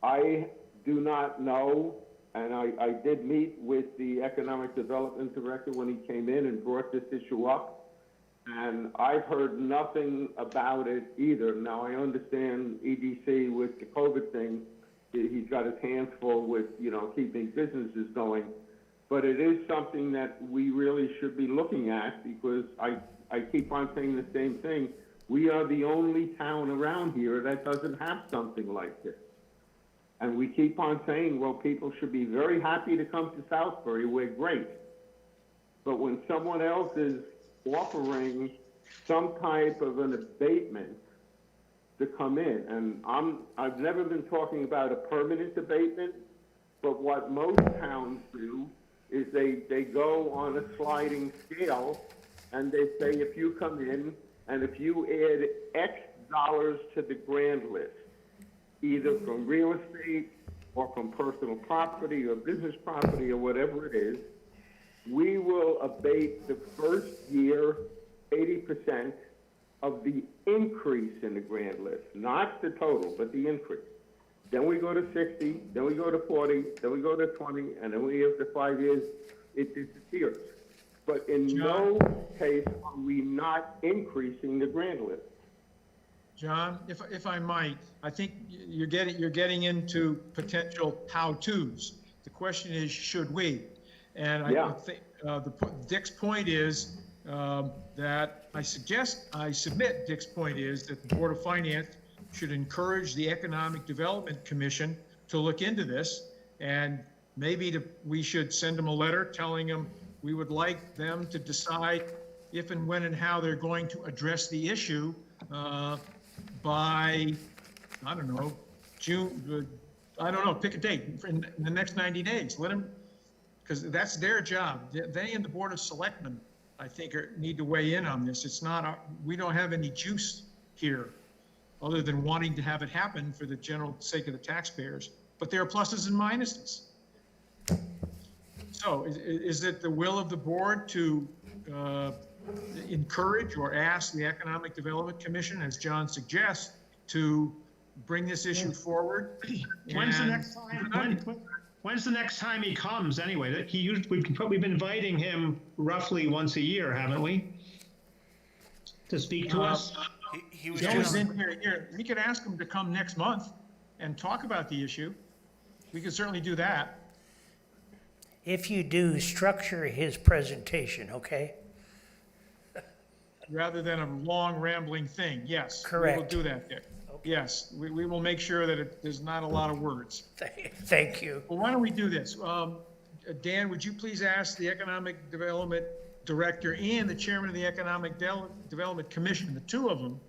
I do not know, and I did meet with the economic development director when he came in and brought this issue up, and I've heard nothing about it either. Now, I understand EDC with the COVID thing, he's got his hands full with, keeping businesses going. But it is something that we really should be looking at, because I keep on saying the same thing. We are the only town around here that doesn't have something like this. And we keep on saying, well, people should be very happy to come to Southbury, we're great. But when someone else is offering some type of an abatement to come in, and I've never been talking about a permanent abatement, but what most towns do is they go on a sliding scale, and they say if you come in and if you add X dollars to the grand list, either from real estate or from personal property or business property or whatever it is, we will abate the first year 80% of the increase in the grand list, not the total, but the increase. Then we go to 60, then we go to 40, then we go to 20, and then after 5 years, it disappears. But in no case are we not increasing the grand list. John, if I might, I think you're getting into potential how-tos. The question is, should we? And I think Dick's point is that I submit Dick's point is that the Board of Finance should encourage the Economic Development Commission to look into this, and maybe we should send them a letter telling them we would like them to decide if and when and how they're going to address the issue by, I don't know, June, pick a date in the next 90 days. Let them, because that's their job. They and the Board of Selectmen, I think, need to weigh in on this. It's not, we don't have any juice here other than wanting to have it happen for the general sake of the taxpayers. But there are pluses and minuses. So is it the will of the board to encourage or ask the Economic Development Commission, as John suggests, to bring this issue forward? When's the next time? When's the next time he comes anyway? We've been inviting him roughly once a year, haven't we? To speak to us? He was He's always just, in here. We could ask him to come next month and talk about the issue. We could certainly do that. If you do, structure his presentation, okay? Rather than a long rambling thing, yes. Correct. We will do that, Dick. Yes, we will make sure that there's not a lot of words. Thank you. Well, why don't we do this? Dan, would you please ask the Economic Development Director and the Chairman of the Economic Development Commission, the two of them,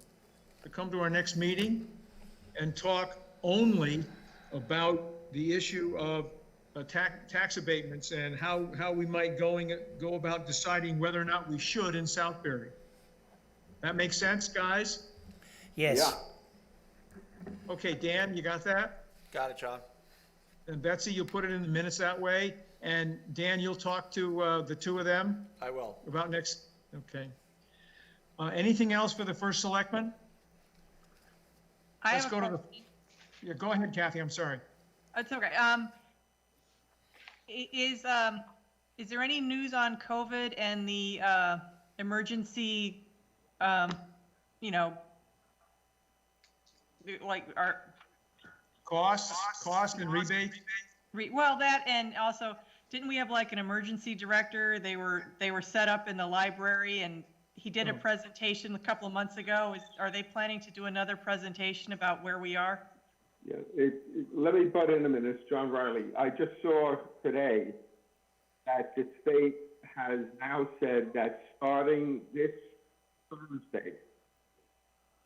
to come to our next meeting and talk only about the issue of tax abatements and how we might go about deciding whether or not we should in Southbury. That makes sense, guys? Yes. Yeah. Okay, Dan, you got that? got it, John. And Betsy, you'll put it in the minutes that way. And Dan, you'll talk to the two of them I will. about next, okay. Anything else for the first selectman? I Let's have a go to the, question. yeah, go ahead, Kathy, I'm sorry. It's okay. Is there any news on COVID and the emergency, like our, Cost and rebate? well, that, and also, didn't we have like an emergency director? They were set up in the library, and he did a presentation a couple of months ago. Are they planning to do another presentation about where we are? Yeah, let me butt in a minute, it's John Riley. I just saw today that the state has now said that starting this Thursday,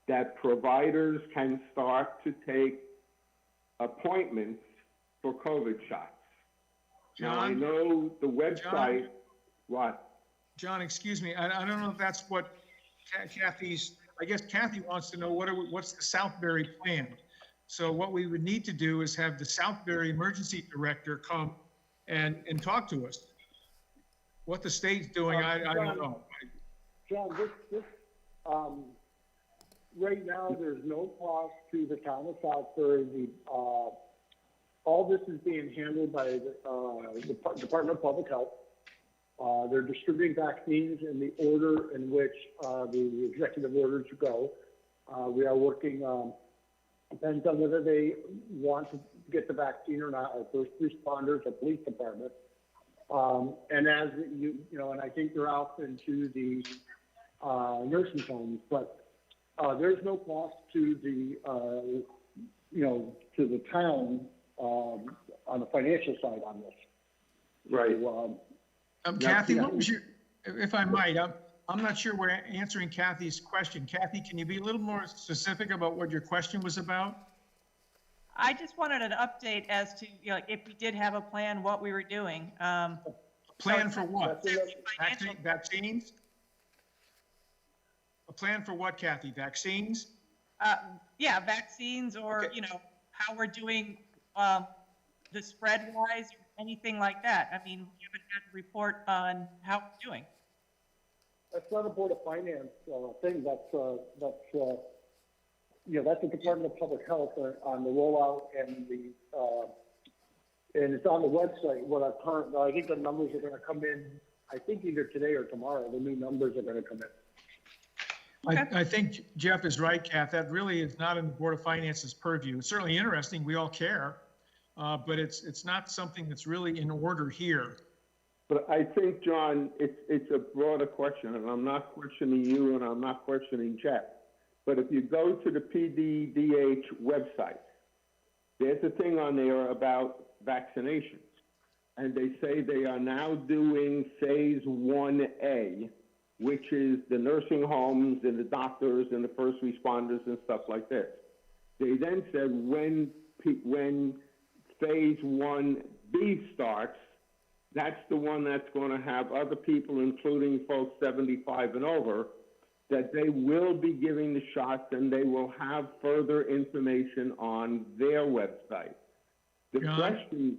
that providers can start to take appointments for COVID shots. Now, I John? know the website, John? what? John, excuse me, I don't know if that's what Kathy's I guess Kathy wants to know what's the Southbury plan? So what we would need to do is have the Southbury Emergency Director come and talk to us. What the state's doing, I don't know. John, right now, there's no cost to the town of Southbury. All this is being handled by the Department of Public Health. They're distributing vaccines in the order in which the executive orders go. We are working, depends on whether they want to get the vaccine or not, our first responders, our police department. And as you know, and I think they're out into the nursing homes, but there's no cost to the, to the town on the financial side on this. Right. So, Kathy, what was your, if I might, I'm not sure we're answering Kathy's question. Kathy, can you be a little more specific about what your question was about? I just wanted an update as to, like, if we did have a plan, what we were doing. Plan for what? Financial- Vaccines? A plan for what, Kathy? Vaccines? Yeah, vaccines or, Okay. how we're doing the spread wise, anything like that. I mean, we haven't had a report on how we're doing. That's not a Board of Finance thing. That's the Department of Public Health on the rollout and and it's on the website. I think the numbers are going to come in. I think either today or tomorrow. The new numbers are going to come in. I think Jeff is right, Kath. That really is not in the Board of Finance's purview. It's certainly interesting. We all care. But it's not something that's really in order here. But I think, John, it's a broader question, and I'm not questioning you and I'm not questioning Jeff. But if you go to the PDDH website, there's a thing on there about vaccinations. And they say they are now doing phase 1A, which is the nursing homes and the doctors and the first responders and stuff like this. They then said when phase 1B starts, that's the one that's going to have other people, including folks 75 and over, that they will be giving the shots and they will have further information on their website. The John? question,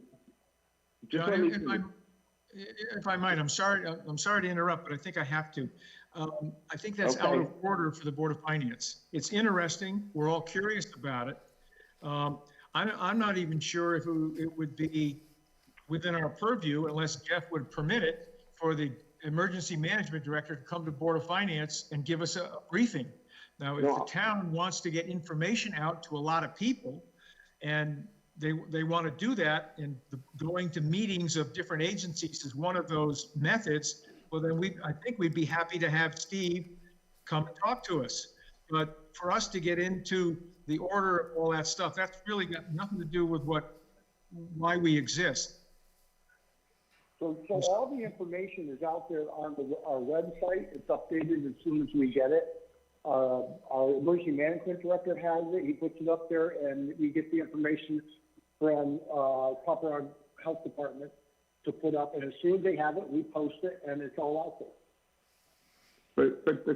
just John, let me if finish. I might, I'm sorry to interrupt, but I think I have to. I think that's out Okay. of order for the Board of Finance. It's interesting. We're all curious about it. I'm not even sure if it would be within our purview, unless Jeff would permit it, for the Emergency Management Director to come to Board of Finance and give us a briefing. Now, if the town wants to get information out to a lot of people, and they want to do that, and going to meetings of different agencies is one of those methods, well, then I think we'd be happy to have Steve come and talk to us. But for us to get into the order of all that stuff, that's really got nothing to do with why we exist. So all the information is out there on our website. It's updated as soon as we get it. Our emergency management director has it. He puts it up there, and we get the information from Proper Health Department to put up. And as soon as they have it, we post it, and it's all out there. But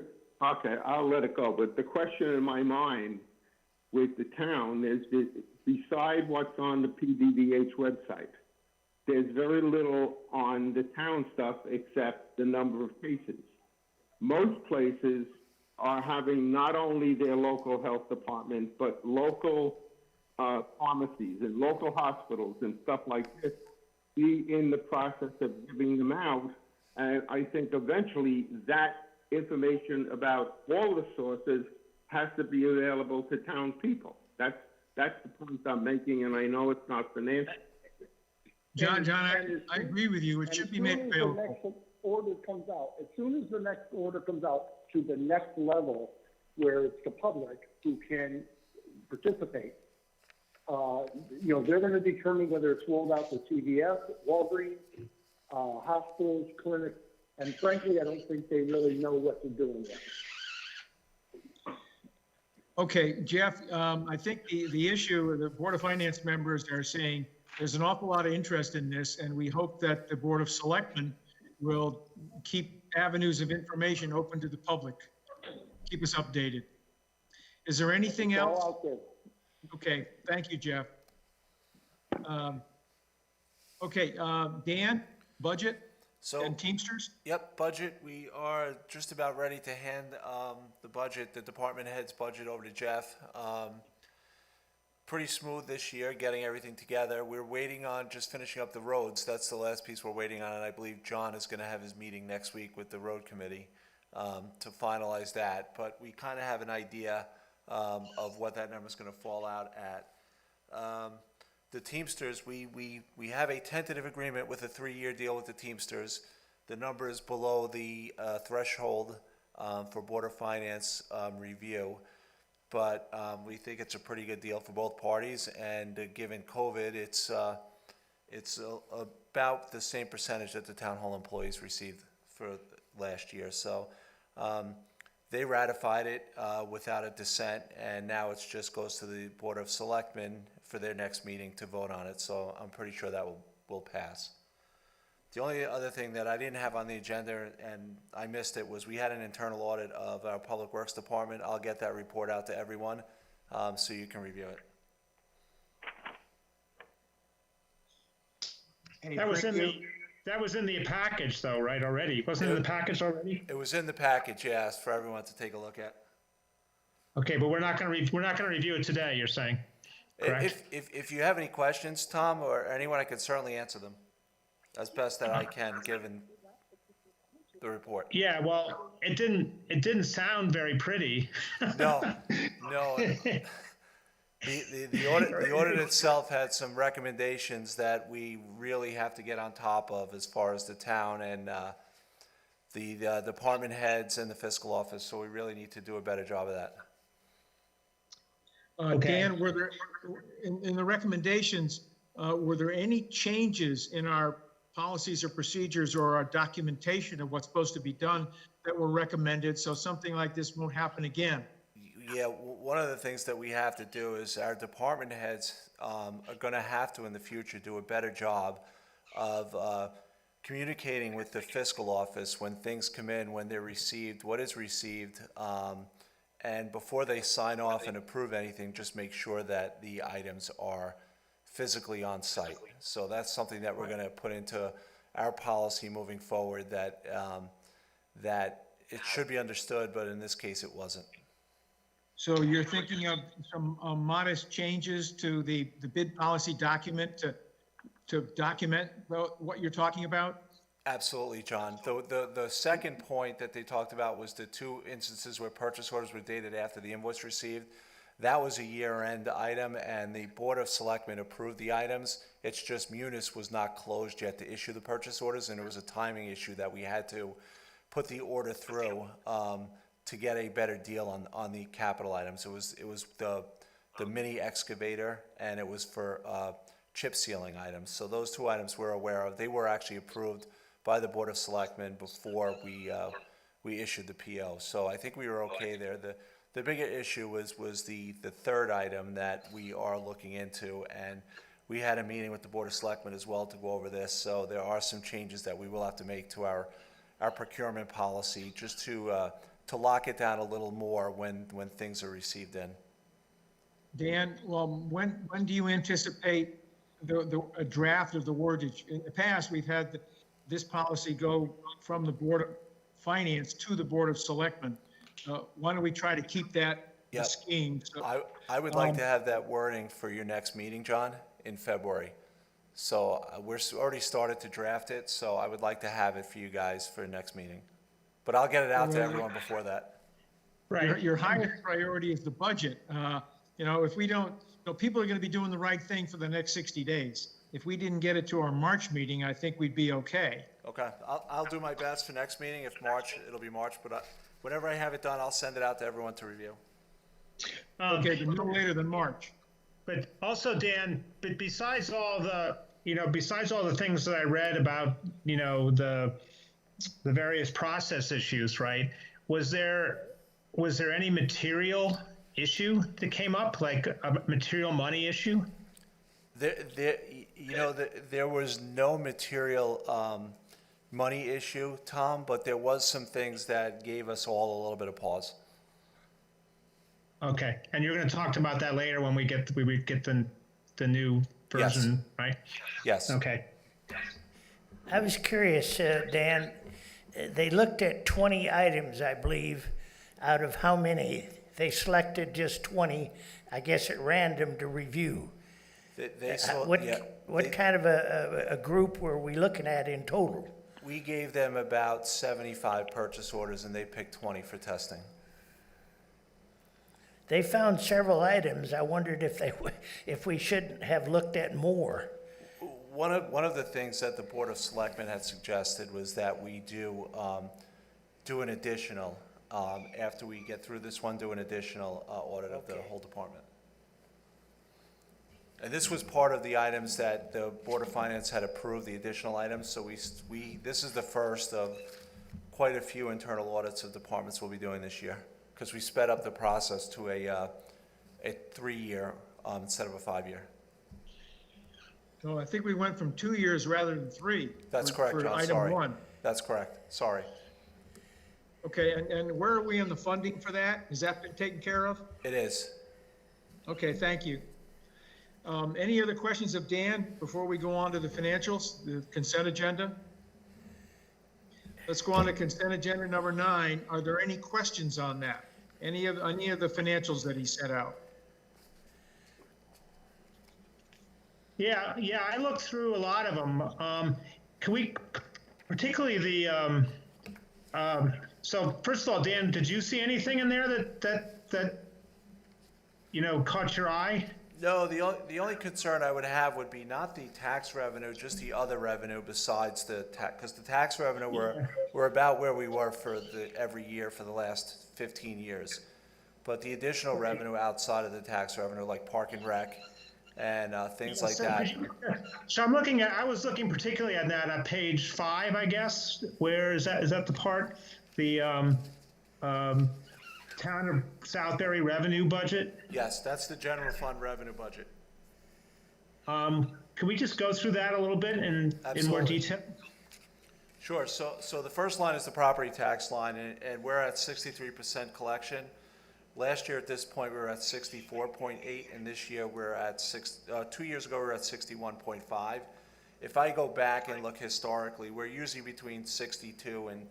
okay, I'll let it go. But the question in my mind with the town is that beside what's on the PDDH website, there's very little on the town stuff except the number of cases. Most places are having not only their local health department, but local pharmacies and local hospitals and stuff like this be in the process of giving them out. And I think eventually that information about all the sources has to be available to town people. That's the point I'm making, and I know it's not financial. John, I agree with you. It should be made available. As soon as the next order comes out, as soon as the next order comes out to the next level, where it's the public who can participate, they're going to determine whether it's rolled out to CVS, Walgreens, hospitals, clinics, and frankly, I don't think they really know what they're doing yet. Okay, Jeff, I think the issue, the Board of Finance members are saying there's an awful lot of interest in this, and we hope that the Board of Selectmen will keep avenues of information open to the public. keep us updated. Is there anything It's all else? out there. Okay, thank you, Jeff. Okay, Dan, budget So, and Teamsters? yep, budget, we are just about ready to hand the budget, the department head's budget over to Jeff. Pretty smooth this year, getting everything together. We're waiting on just finishing up the roads. That's the last piece we're waiting on, and I believe John is gonna have his meeting next week with the road committee to finalize that. But we kind of have an idea of what that number's gonna fall out at. The Teamsters, we have a tentative agreement with a 3-year deal with the Teamsters. The number is below the threshold for Board of Finance review. But we think it's a pretty good deal for both parties, and given COVID, it's about the same percentage that the town hall employees received for last year. So they ratified it without a dissent, and now it just goes to the Board of Selectmen for their next meeting to vote on it. So I'm pretty sure that will pass. The only other thing that I didn't have on the agenda, and I missed it, was we had an internal audit of our Public Works Department. I'll get that report out to everyone, so you can review it. Hey, That was thank in you. that was in the package though, right, already? Wasn't it in the package already? It was in the package, yes, for everyone to take a look at. Okay, but we're not gonna review it today, you're saying? Correct? If you have any questions, Tom, or anyone, I can certainly answer them as best that I can, given the report. Yeah, well, it didn't sound very pretty. No. The audit itself had some recommendations that we really have to get on top of as far as the town and the department heads and the fiscal office, so we really need to do a better job of that. Okay. Dan, were there, in the recommendations, were there any changes in our policies or procedures or our documentation of what's supposed to be done that were recommended, so something like this won't happen again? Yeah, one of the things that we have to do is our department heads are gonna have to in the future do a better job of communicating with the fiscal office when things come in, when they're received, what is received, and before they sign off and approve anything, just make sure that the items are physically on site. So that's something that we're gonna put into our policy moving forward, that that it should be understood, but in this case, it wasn't. So you're thinking of some modest changes to the bid policy document to document what you're talking about? Absolutely, John. The second point that they talked about was the 2 instances where purchase orders were dated after the invoice received. That was a year-end item, and the Board of Selectmen approved the items. It's just Munis was not closed yet to issue the purchase orders, and it was a timing issue that we had to put the order through to get a better deal on the capital items. It was the mini excavator, and it was for chip sealing items. So those 2 items we're aware of. They were actually approved by the Board of Selectmen before we issued the PO. So I think we were okay there. The bigger issue was the 3rd item that we are looking into, and we had a meeting with the Board of Selectmen as well to go over this. So there are some changes that we will have to make to our procurement policy, just to lock it down a little more when things are received in. Dan, well, when do you anticipate a draft of the wordage? In the past, we've had this policy go from the Board of Finance to the Board of Selectmen. Why don't we try to keep that Yep. scheme? So, I would like to have that wording for your next meeting, John, in February. So we're already started to draft it, so I would like to have it for you guys for next meeting. But I'll get it out to everyone before that. Right. your highest priority is the budget. If we don't, people are going to be doing the right thing for the next 60 days. If we didn't get it to our March meeting, I think we'd be okay. Okay, I'll do my best for next meeting. If March, it'll be March, but whenever I have it done, I'll send it out to everyone to review. Okay, but no later than March. But also, Dan, but besides all the things that I read about, the various process issues, right? Was there any material issue that came up, like a material money issue? There was no material money issue, Tom, but there was some things that gave us all a little bit of pause. Okay, and you're going to talk about that later when we get the new version, right? Yes. Okay. I was curious, Dan, they looked at 20 items, I believe, out of how many? They selected just 20, I guess at random, to review. They saw, What, yeah, what they- kind of a group were we looking at in total? we gave them about 75 purchase orders and they picked 20 for testing. They found several items. I wondered if we shouldn't have looked at more. One of the things that the Board of Selectmen had suggested was that we do an additional, after we get through this one, do an additional audit of the whole department. And this was part of the items that the Board of Finance had approved, the additional items, so this is the first of quite a few internal audits of departments we'll be doing this year, because we sped up the process to a 3-year instead of a 5-year. So I think we went from 2 years rather than 3. That's for- correct, for John, item sorry. 1. That's correct, sorry. Okay, and where are we in the funding for that? Has that been taken care of? It is. Okay, thank you. Any other questions of Dan before we go on to the financials, the consent agenda? Let's go on to consent agenda number 9. Are there any questions on that? Any of the financials that he set out? Yeah, I looked through a lot of them. Can we, particularly the, so first of all, Dan, did you see anything in there that caught your eye? No, the only concern I would have would be not the tax revenue, just the other revenue besides the tax, because the tax revenue, we're about where we were every year for the last 15 years. But the additional revenue outside of the tax revenue, like Park and Rec and things like that. So I was looking particularly at that on page 5, I guess. Where is that? Is that the part? The Town of Southbury revenue budget? Yes, that's the general fund revenue budget. Can we just go through that a little bit in more Absolutely. detail? Sure, so the first line is the property tax line, and we're at 63% collection. Last year at this point, we were at 64.8, and this year we're at 2 years ago, we were at 61.5. If I go back and look historically, we're usually between 62 and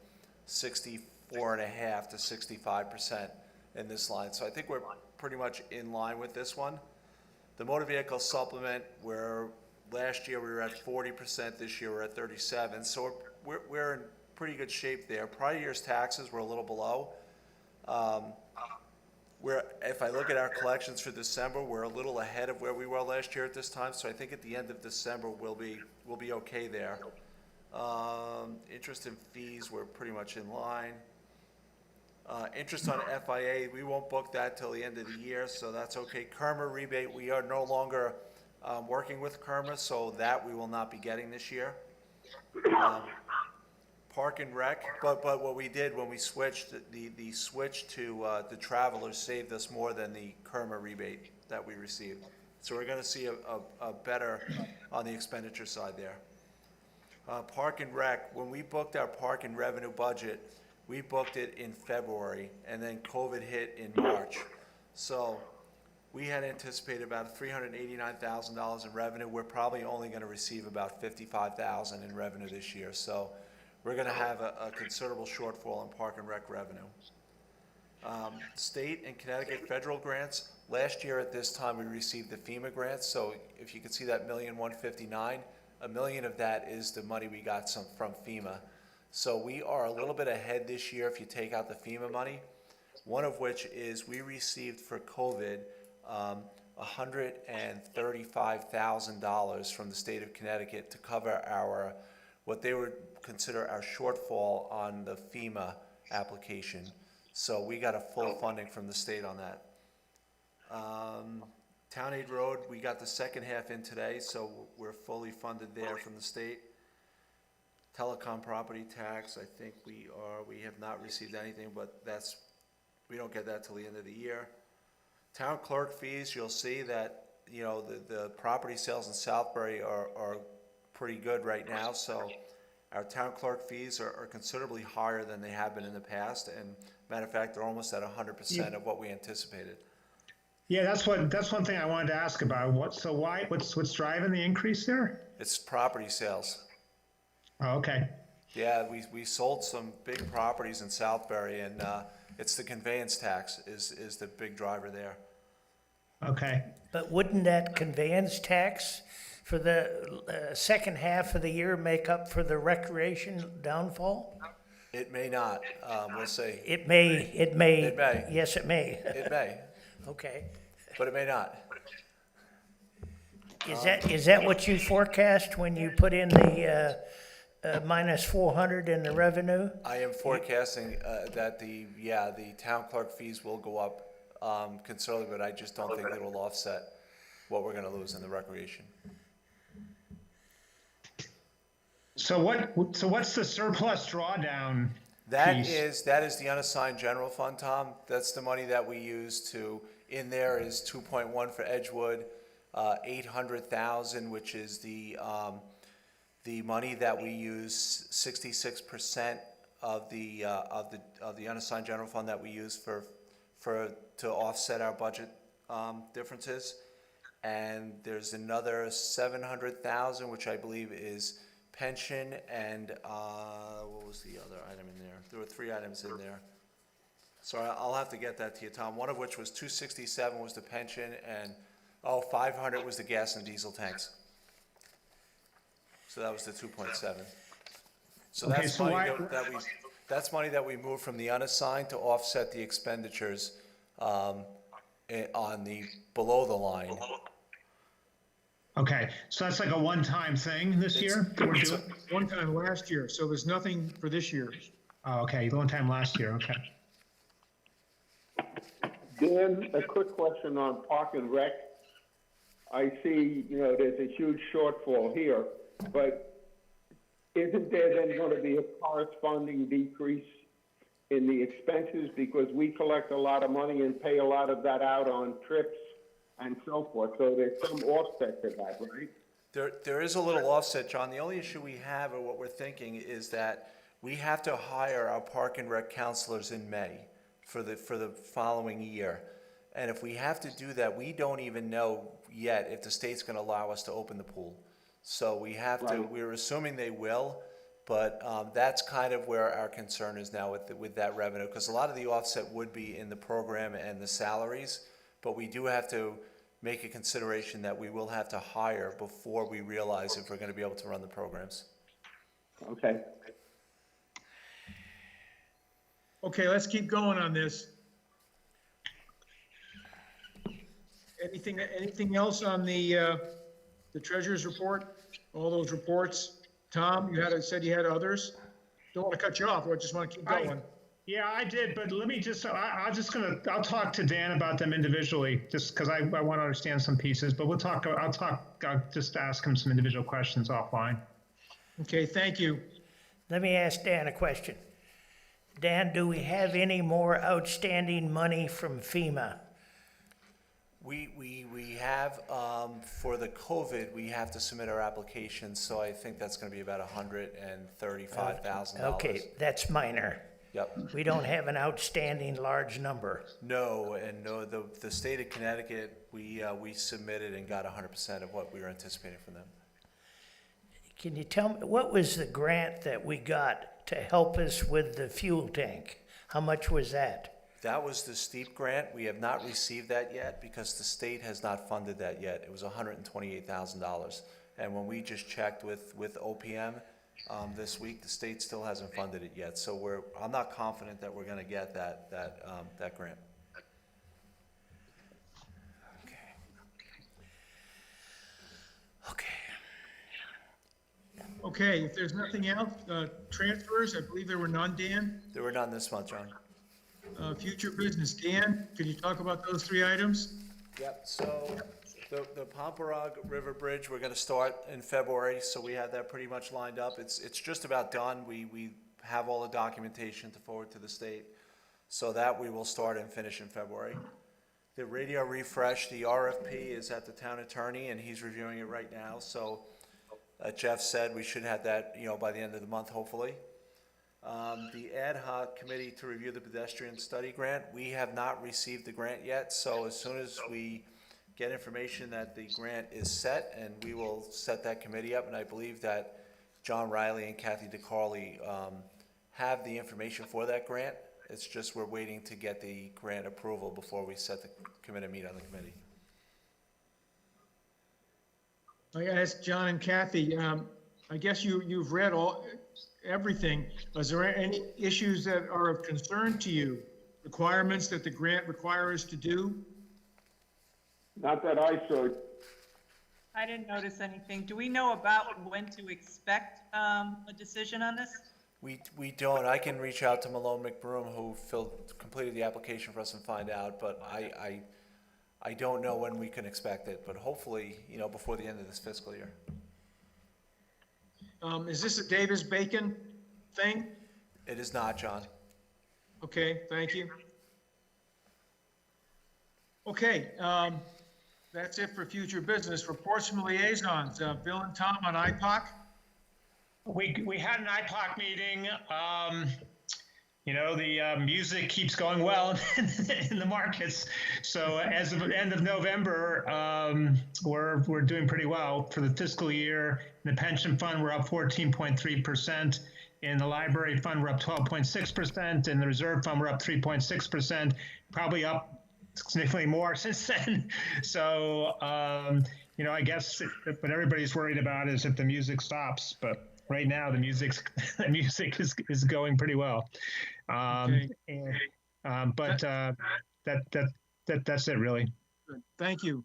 64.5 to 65% in this line. So I think we're pretty much in line with this one. The motor vehicle supplement, where last year we were at 40%, this year we're at 37. So we're in pretty good shape there. Prior year's taxes were a little below. If I look at our collections for December, we're a little ahead of where we were last year at this time. So I think at the end of December, we'll be okay there. Interest and fees, we're pretty much in line. Interest on FIA, we won't book that till the end of the year, so that's okay. KERMA rebate, we are no longer working with KERMA, so that we will not be getting this year. Park and Rec, but what we did when we switched, the switch to the Travelers saved us more than the KERMA rebate that we received. So we're gonna see a better on the expenditure side there. Park and Rec, when we booked our park and revenue budget, we booked it in February, and then COVID hit in March. So we had anticipated about $389,000 in revenue. We're probably only gonna receive about $55,000 in revenue this year. So we're gonna have a considerable shortfall in Park and Rec revenue. State and Connecticut federal grants, last year at this time, we received the FEMA grants. So if you can see that $1,159,000, $1 million of that is the money we got from FEMA. So we are a little bit ahead this year if you take out the FEMA money, one of which is we received for COVID $135,000 from the state of Connecticut to cover what they would consider our shortfall on the FEMA application. So we got a full funding from the state on that. Town Aid Road, we got the second half in today, so we're fully funded there from the state. Telecom property tax, I think we have not received anything, but we don't get that till the end of the year. Town clerk fees, you'll see that, the property sales in Southbury are pretty good right now, so our town clerk fees are considerably higher than they have been in the past, and matter of fact, they're almost at 100% of what we anticipated. Yeah, that's one thing I wanted to ask about. What's driving the increase there? It's property sales. Oh, okay. Yeah, we sold some big properties in Southbury, and it's the conveyance tax is the big driver there. Okay. But wouldn't that conveyance tax for the second half of the year make up for the recreation downfall? It may not, we'll see. It may. It may. Yes, it may. It may, Okay. but it may not. Is that what you forecast when you put in the minus 400 in the revenue? I am forecasting that the town clerk fees will go up considerably, but I just don't think it will offset what we're gonna lose in the recreation. So what's the surplus drawdown That piece? is the unassigned general fund, Tom. That's the money that we use in there is 2.1 for Edgewood, 800,000, which is the money that we use, 66% of the unassigned general fund that we use to offset our budget differences. And there's another 700,000, which I believe is pension and, what was the other item in there? There were 3 items in there. So I'll have to get that to you, Tom. One of which was 267 was the pension and, 500 was the gas and diesel tanks. So that was the 2.7. So Okay, that's so money why- that's money that we moved from the unassigned to offset the expenditures, on the, below the line. Okay, so that's like a one-time thing this year that we're It's doing? One time last year, so there's nothing for this year. Oh, okay, one time last year, okay. Dan, a quick question on Park and Rec. I see, there's a huge shortfall here, but isn't there then going to be a corresponding decrease in the expenses because we collect a lot of money and pay a lot of that out on trips and so forth, so there's some offset to that, right? There is a little offset, John. The only issue we have, or what we're thinking, is that we have to hire our Park and Rec counselors in May for the following year. And if we have to do that, we don't even know yet if the state's gonna allow us to open the pool. So we have to, Right. we're assuming they will, but that's kind of where our concern is now with that revenue, because a lot of the offset would be in the program and the salaries, but we do have to make a consideration that we will have to hire before we realize if we're gonna be able to run the programs. Okay. Okay, let's keep going on this. Anything else on the treasurer's report? All those reports? Tom, said you had others? Don't want to cut you off, I just want to keep going. Yeah, I did, but let me just, I'll talk to Dan about them individually, just because I want to understand some pieces, but I'll just ask him some individual questions offline. Okay, thank you. Let me ask Dan a question. Dan, do we have any more outstanding money from FEMA? We have, for the COVID, we have to submit our application, so I think that's gonna be about $135,000. Okay, that's minor. Yep. We don't have an outstanding large number. No, the state of Connecticut, we submitted and got 100% of what we were anticipating from them. Can you tell me, what was the grant that we got to help us with the fuel tank? How much was that? That was the STEEP grant. We have not received that yet because the state has not funded that yet. It was $128,000. And when we just checked with OPM this week, the state still hasn't funded it yet. So I'm not confident that we're gonna get that grant. Okay. Okay, if there's nothing else, transfers, I believe there were none, Dan. There were none this month, John. Future business, Dan, could you talk about those 3 items? Yep, so the Pomperaug River Bridge, we're gonna start in February, so we have that pretty much lined up. It's just about done. We have all the documentation to forward to the state. So that we will start and finish in February. The radio refresh, the RFP is at the town attorney and he's reviewing it right now. So Jeff said we should have that, by the end of the month, hopefully. The ad hoc committee to review the pedestrian study grant, we have not received the grant yet, so as soon as we get information that the grant is set, and we will set that committee up, and I believe that John Riley and Kathy DeCarly have the information for that grant. It's just we're waiting to get the grant approval before we set the committee meet on the committee. I asked John and Kathy, I guess you've read everything. Is there any issues that are of concern to you? Requirements that the grant requires us to do? Not that I saw. I didn't notice anything. Do we know about when to expect a decision on this? We don't. I can reach out to Malone McBroom, who completed the application for us, and find out, but I don't know when we can expect it, but hopefully, before the end of this fiscal year. Is this a Davis-Bacon thing? It is not, John. Okay, thank you. Okay, that's it for future business. Reports from liaisons, Bill and Tom on IPOC. We had an IPOC meeting. The music keeps going well in the markets. So as of the end of November, we're doing pretty well for the fiscal year. In the pension fund, we're up 14.3%. In the library fund, we're up 12.6%. In the reserve fund, we're up 3.6%. Probably up significantly more since then. So, I guess what everybody's worried about is if the music stops. But right now, the music is going pretty well. Okay. That's it, really. Good. Thank you.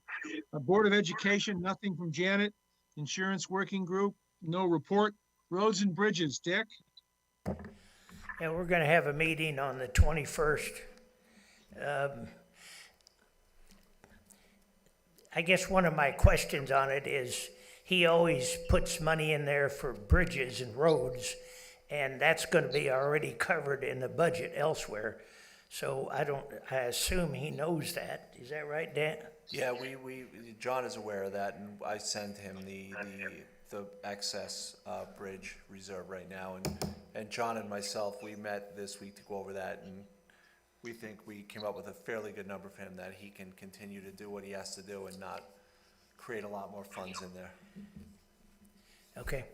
Board of Education, nothing from Janet. Insurance Working Group, no report. Roads and Bridges, Dick? And we're gonna have a meeting on the 21st. I guess one of my questions on it is, he always puts money in there for bridges and roads, and that's gonna be already covered in the budget elsewhere. So I assume he knows that. Is that right, Dan? Yeah, John is aware of that, and I sent him the excess bridge reserve right now, and John and myself, we met this week to go over that, and we think we came up with a fairly good number for him that he can continue to do what he has to do and not create a lot more funds in there. Okay.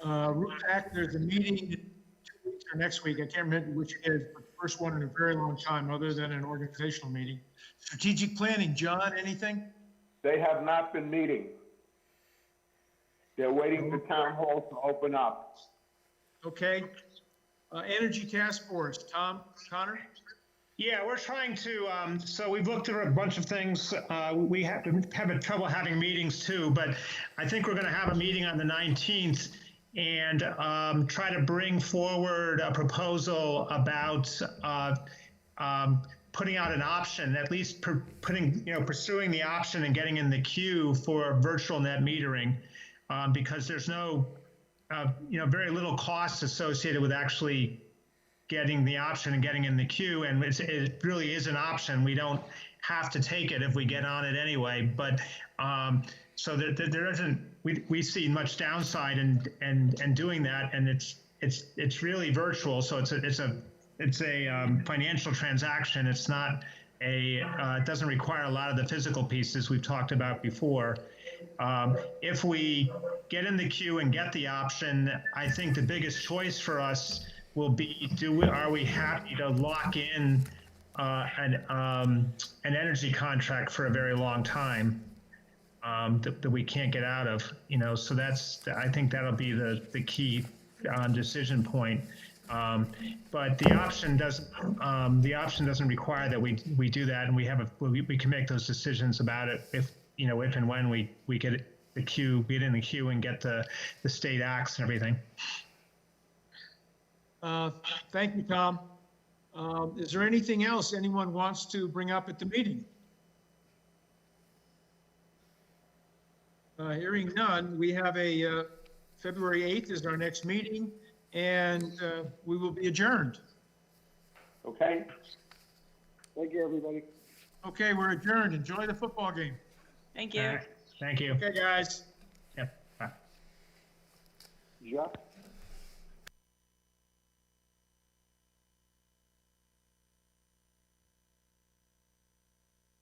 RUPAC, there's a meeting 2 weeks or next week. I can't remember which it is, but the first one in a very long time, other than an organizational meeting. Strategic planning, John, anything? They have not been meeting. They're waiting for town hall to open up. Okay. Energy Task Force, Tom, Connor? Yeah, we're trying to, so we've looked at a bunch of things. We have trouble having meetings too, but I think we're going to have a meeting on the 19th and try to bring forward a proposal about putting out an option, at least pursuing the option and getting in the queue for virtual net metering, because there's no, very little cost associated with actually getting the option and getting in the queue, and it really is an option. We don't have to take it if we get on it anyway, but so there isn't, we see much downside in doing that, and it's really virtual, so it's a financial transaction. It's not it doesn't require a lot of the physical pieces we've talked about before. If we get in the queue and get the option, I think the biggest choice for us will be, are we happy to lock in an energy contract for a very long time that we can't get out of, so I think that'll be the key decision point. But the option doesn't require that we do that, and we can make those decisions about it if and when we get in the queue and get the state acts and everything. Thank you, Tom. Is there anything else anyone wants to bring up at the meeting? Hearing none, we have a February 8th is our next meeting, and we will be adjourned. Okay? Thank you, everybody. Okay, we're adjourned. Enjoy the football game. Thank you. All right. Thank you. Okay, guys. Yep. Bye. Jacques?